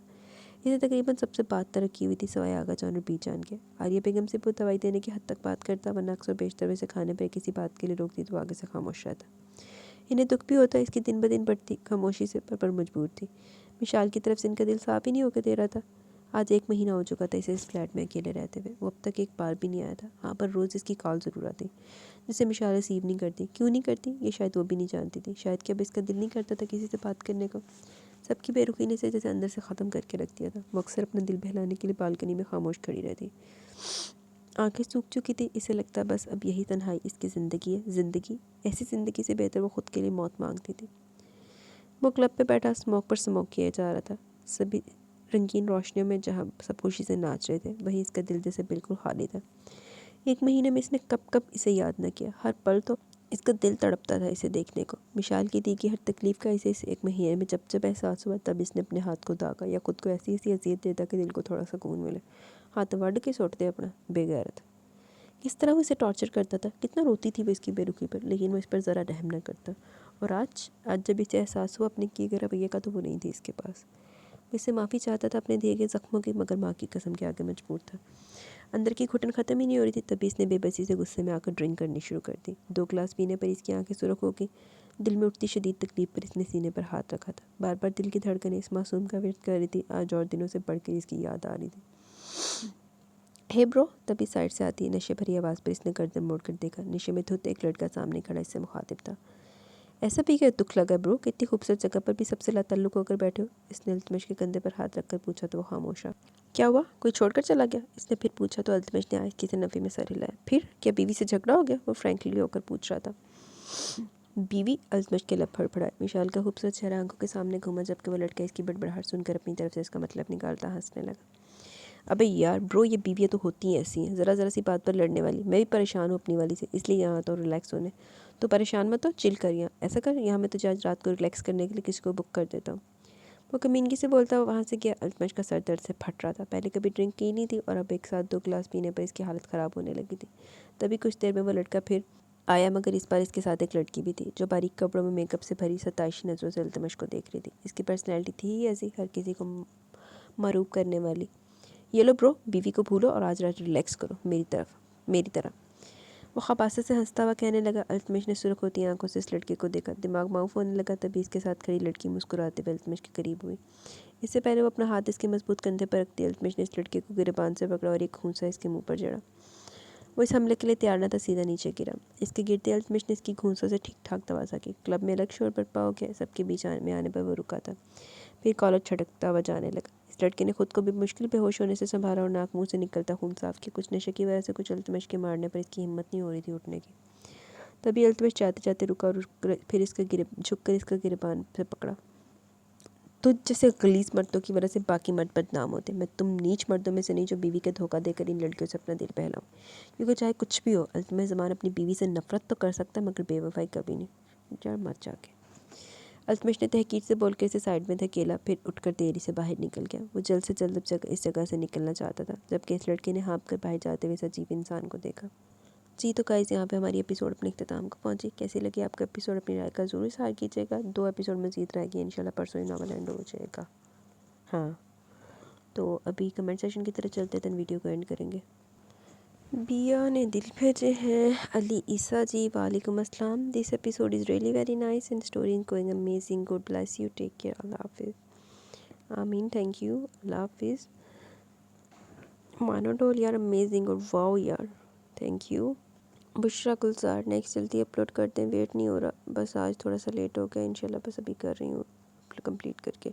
इसे तकरीबन सबसे बात तरक की हुई थी, सवाए आगा जान और बीच जान के। आर्या बेगम से वो दवाई देने की हद तक बात करता, वरना अक्सर बेशतर से खाने पर किसी बात के लिए रोकती तो आगे से खामोश रहता। इन्हें दुख भी होता, इसकी दिन ब दिन बढ़ती खामोशी से, पर मजबूर थी। मिशाल की तरफ से इनका दिल साफ ही नहीं होकर दे रहा था। आज 1 महीना हो चुका था इसे इस फ्लैट में अकेले रहते हुए। वो अब तक एक बार भी नहीं आया था। हाँ, पर रोज़ इसकी कॉल ज़रूर आती, जिसे मिशाल रिसीव नहीं करती। क्यों नहीं करती ये शायद वो भी नहीं जानती थी। शायद कि अब इसका दिल नहीं करता था किसी से बात करने को। सबकी बेरुखी ने इसे जैसे अंदर से ख़त्म करके रख दिया था। वो अक्सर अपना दिल बहलाने के लिए बालकनी में खामोश खड़ी रहती। आंखें सूख चुकी थी। इसे लगता बस अब यही तन्हाई इसकी ज़िंदगी है। ज़िंदगी, ऐसी ज़िंदगी से बेहतर वो खुद के लिए मौत मांगती थी। वो क्लब पे बैठा स्मोक पर स्मोक किया जा रहा था। सभी रंगीन रोशनियों में जहाँ सब खुशी से नाच रहे थे, वहीं इसका दिल जैसे बिल्कुल खाली था। 1 महीने में इसने कब कब इसे याद न किया। हर पल तो इसका दिल तड़पता था इसे देखने को। मिशाल की दी की हर तकलीफ़ का इसे इस 1 महीने में जब जब एहसास हुआ, तब इसने अपने हाथ को दागा या खुद को ऐसी ऐसी अजियत देता कि दिल को थोड़ा सुकून मिले। हाथ वड़ के सोट दे अपना बेगैरत। किस तरह वो इसे टॉर्चर करता था। कितना रोती थी वो इसकी बेरुखी पर, लेकिन वो इस पर ज़रा रहम न करता। और आज जब इसे एहसास हुआ अपने किए गए रवैये का, तो वो नहीं थी इसके पास। वो इससे माफ़ी चाहता था अपने दिए गए ज़ख्मों की, मगर माँ की कसम के आगे मजबूर था। अंदर की घुटन ख़त्म ही नहीं हो रही थी। तभी इसने बेबसी से गुस्से में आकर ड्रिंक करनी शुरू कर दी। 2 गिलास पीने पर इसकी आंखें सुर्ख हो गई। दिल में उठती शदीद तकलीफ पर इसने सीने पर हाथ रखा था। बार बार दिल की धड़कनें इस मासूम का व्यर्थ कर रही थी। आज और दिनों से बढ़कर इसकी याद आ रही थी। हे ब्रो, तभी साइड से आती है नशे भरी आवाज़ पर इसने गर्दन मोड़ कर देखा। नशे में धुत एक लड़का सामने खड़ा इससे मुखातिब था। ऐसा भी क्या दुख लगा ब्रो, कितनी खूबसूरत जगह पर भी सबसे लाताल्लुक होकर बैठे हो? इसने अल्तमश के कंधे पर हाथ रखकर पूछा तो वो खामोश रहा। क्या हुआ, कोई छोड़कर चला गया? इसने फिर पूछा तो अल्तमश ने आहिस्ती से नफ़ी में सर हिलाया। फिर क्या बीवी से झगड़ा हो गया? वो फ्रैंकली होकर पूछ रहा था। बीवी? अल्तमश के लब फड़फड़ाए। विशाल का खूबसूरत चेहरा आंखों के सामने घूमा जबकि वो लड़का इसकी बड़बड़ाहट सुनकर अपनी तरफ से इसका मतलब निकालता हंसने लगा। अबे यार ब्रो, ये बीवियाँ तो होती हैं ऐसी हैं, ज़रा ज़रा सी बात पर लड़ने वाली। मैं भी परेशान हूँ अपनी वाली से, इसलिए यहाँ आता हूँ रिलैक्स होने। तो परेशान मत हो, चिल कर। यहाँ ऐसा कर, यहाँ मैं तुझे आज रात को रिलैक्स करने के लिए किसी को बुक कर देता हूँ। वो कमीनगी से बोलता हुआ वहाँ से गया। अल्तमश का सर दर्द से फट रहा था। पहले कभी ड्रिंक की नहीं थी और अब एक साथ 2 गिलास पीने पर इसकी हालत ख़राब होने लगी थी। तभी कुछ देर में वो लड़का फिर आया, मगर इस बार इसके साथ एक लड़की भी थी जो बारीक कपड़ों में मेकअप से भरी सताइशी नज़रों से अल्तमश को देख रही थी। इसकी पर्सनैलिटी थी ही ऐसी, हर किसी को मरूब करने वाली। ये लो ब्रो, बीवी को भूलो और आज रात रिलैक्स करो मेरी तरह। वो खबासे से हंसता हुआ कहने लगा। अल्तमश ने सुर्ख होती आंखों से इस लड़के को देखा। दिमाग माउफ होने लगा। तभी इसके साथ खड़ी लड़की मुस्कुराते हुए अल्तमश के करीब हुई। इससे पहले वो अपना हाथ इसके मजबूत कंधे पर रखती अल्तमश ने इस लड़के को गिरबान से पकड़ा और एक खूंसा इसके मुंह पर जड़ा। वो इस हमले के लिए तैयार न था, सीधा नीचे गिरा। इसके गिरते अल्तमश ने इसकी घूंसों से ठीक ठाक तवाज़ा की। क्लब में अलग शोर बरपा हो गया। सबके बीच में आने पर वो रुका था। फिर कॉलर छटकता हुआ जाने लगा। इस लड़के ने खुद को भी मुश्किल बेहोश होने से संभाला और नाक मुंह से निकलता खून साफ किया। कुछ नशे की वजह से कुछ अल्तमश के मारने पर इसकी हिम्मत नहीं हो रही थी उठने की। तभी अल्तमश जाते जाते रुका और फिर झुक कर इसका गिरबान से पकड़ा। तुझ जैसे गलीज मर्दों की वजह से बाकी मर्द बदनाम होते। मैं तुम नीच मर्दों में से नहीं जो बीवी के धोखा देकर इन लड़कियों से अपना दिल बहलाऊं। क्योंकि चाहे कुछ भी हो, अल्तमश ज़मान अपनी बीवी से नफरत तो कर सकता है मगर बेवफाई कभी नहीं। जड़ मत जाके। अल्तमश ने तहकीर से बोलकर इसे साइड में धकेला, फिर उठकर देरी से बाहर निकल गया। वो जल्द से जल्द इस जगह से निकलना चाहता था जबकि इस लड़के ने हाँप कर बाहर जाते हुए इस अजीब इंसान को देखा। जी तो गाइस, यहाँ पे हमारी एपिसोड अपने इख्तिताम को पहुँची। कैसी लगी आपका एपिसोड, अपनी राय का ज़रूर इज़हार कीजिएगा। 2 एपिसोड मज़ीद रहेगी इंशाल्लाह, परसों ही नॉवल एंड हो जाएगा। हाँ, तो अभी कमेंट सेशन की तरफ चलते दैन वीडियो को एंड करेंगे। बिया ने दिल भेजे हैं अली ईसा जी, वालेकुम अस्सलाम। This episode is really very nice and story is going amazing. Good bless you, take care, अल्लाह हाफिज़। आमीन, थैंक यू, अल्लाह हाफिज़। मानोडोल यार अमेजिंग, और वाओ यार, thank you. Bushra Gulzar, next जल्दी अपलोड करते हैं, वेट नहीं हो रहा। बस आज थोड़ा सा लेट हो गया, इंशाल्लाह बस अभी कर रही हूँ कंप्लीट करके।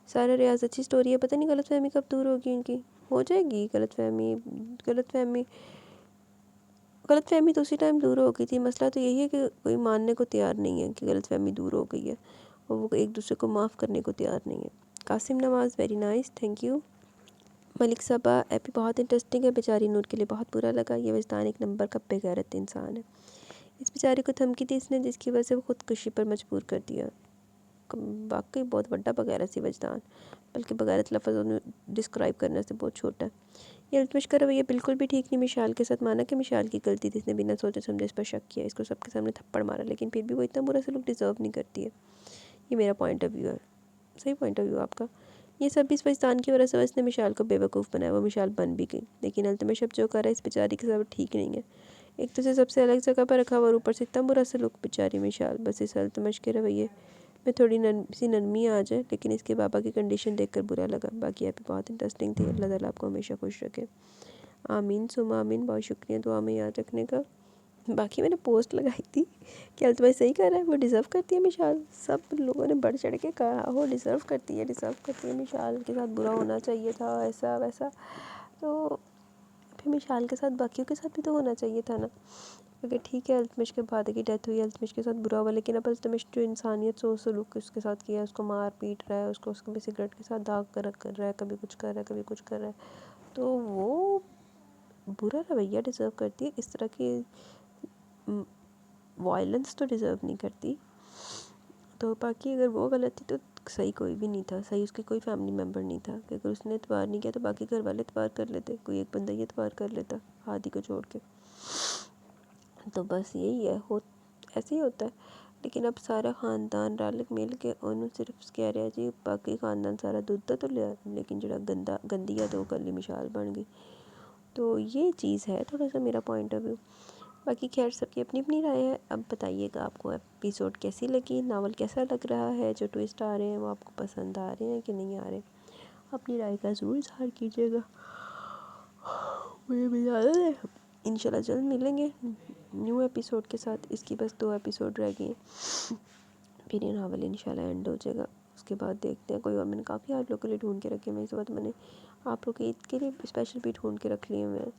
सारा रियाज अच्छी स्टोरी है, पता नहीं गलतफहमी कब दूर होगी इनकी। हो जाएगी गलतफहमी। गलतफहमी गलतफहमी तो उसी टाइम दूर हो गई थी। मसला तो यही है कि कोई मानने को तैयार नहीं है कि गलतफहमी दूर हो गई है और वो एक दूसरे को माफ़ करने को तैयार नहीं है। Qasim Nawaz, very nice, thank you. Malik Saba, एपी बहुत इंटरेस्टिंग है। बेचारी नूर के लिए बहुत बुरा लगा। ये वजदान एक नंबर का बेगैरत इंसान है। इस बेचारे को धमकी दी इसने जिसकी वजह से वो खुदकुशी पर मजबूर कर दिया। वाकई बहुत बड़ा बगैरत सी वजदान, बल्कि बगैरत लफ्ज़ उन्हें डिस्क्राइब करने से बहुत छोटा है। ये अल्तमश का रवैया बिल्कुल भी ठीक नहीं। मिशाल के साथ माना कि मिशाल की गलती थी, इसने बिना सोचे समझे इस पर शक किया, इसको सबके सामने थप्पड़ मारा, लेकिन फिर भी वो इतना बुरा सलूक डिज़र्व नहीं करती है। ये मेरा पॉइंट ऑफ व्यू है। सही पॉइंट ऑफ व्यू आपका। ये सब इस वजदान की वजह से इसने मिशाल को बेवकूफ़ बनाया। वो मिशाल बन भी गई, लेकिन अल्तमश अब जो कर रहा है इस बेचारी के साथ ठीक नहीं है। एक तो से सबसे अलग जगह पर रखा हुआ और ऊपर से इतना बुरा सलूक। बेचारी मिशाल, बस इस अल्तमश के रवैये में थोड़ी नरमी आ जाए, लेकिन इसके पापा की कंडीशन देखकर बुरा लगा। बाकी आप बहुत इंटरेस्टिंग थी। अल्लाह ताला आपको हमेशा खुश रखे, आमीन सुमा आमीन। बहुत शुक्रिया दुआ में याद रखने का। बाकी मैंने पोस्ट लगाई थी कि अल्तमश सही कर रहा है, वो डिज़र्व करती है मिशाल। सब लोगों ने बढ़ चढ़ के कहा वो डिज़र्व करती है, मिशाल के साथ बुरा होना चाहिए था, ऐसा वैसा। तो फिर मिशाल के साथ बाकियों के साथ भी तो होना चाहिए था ना। अगर ठीक है अल्तमश के बाद की डेथ हुई, अल्तमश के साथ बुरा हुआ, लेकिन अब अल्तमश जो इंसानियत सोच सलूक उसके साथ किया, उसको मार पीट रहा है, उसको कभी सिगरेट के साथ दाग कर रहा है, कभी कुछ कर रहा है, कभी कुछ कर रहा है, तो वो बुरा रवैया डिज़र्व करती है। इस तरह की वायलेंस तो डिज़र्व नहीं करती। तो बाकी अगर वो गलत थी तो सही कोई भी नहीं था। सही उसके कोई फैमिली मेम्बर नहीं था कि अगर उसने एतबार नहीं किया तो बाकी घर वाले एतबार कर लेते, कोई एक बंदा ही एतबार कर लेता हादी को छोड़ के। तो बस यही है, हो ऐसे ही होता है। लेकिन अब सारा ख़ानदान रल मिल के उन्होंने सिर्फ कह रहा जी बाकी ख़ानदान सारा दुद्ध तो लिया, लेकिन जो गंदी है तो गली मिशाल बन गई। तो ये चीज़ है थोड़ा सा मेरा पॉइंट ऑफ व्यू। बाकी खैर सबकी अपनी अपनी राय है। अब बताइएगा आपको एपिसोड कैसी लगी, नावल कैसा लग रहा है, जो ट्विस्ट आ रहे हैं वो आपको पसंद आ रहे हैं कि नहीं आ रहे। अपनी राय का ज़रूर इज़हार कीजिएगा। मुझे भी इजाज़त है। इंशाल्लाह जल्द मिलेंगे न्यू एपिसोड के साथ। इसकी बस 2 एपिसोड रह गए, फिर ये नावल इंशाल्लाह एंड हो जाएगा। उसके बाद देखते हैं कोई और। मैंने काफ़ी आप लोग के लिए ढूंढ के रखे हैं, इस बात मैंने आप लोग के ईद के लिए स्पेशल भी ढूंढ के रख लिए हैं।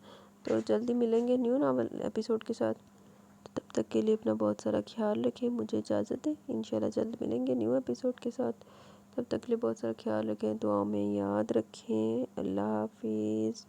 तो जल्दी मिलेंगे न्यू नावल एपिसोड के साथ। तो तब तक के लिए अपना बहुत सारा ख्याल रखें, मुझे इजाज़त है। इंशाल्लाह जल्द मिलेंगे न्यू एपिसोड के साथ। तब तक के लिए बहुत सारा ख्याल रखें, दुआ में याद रखें। अल्लाह हाफिज़।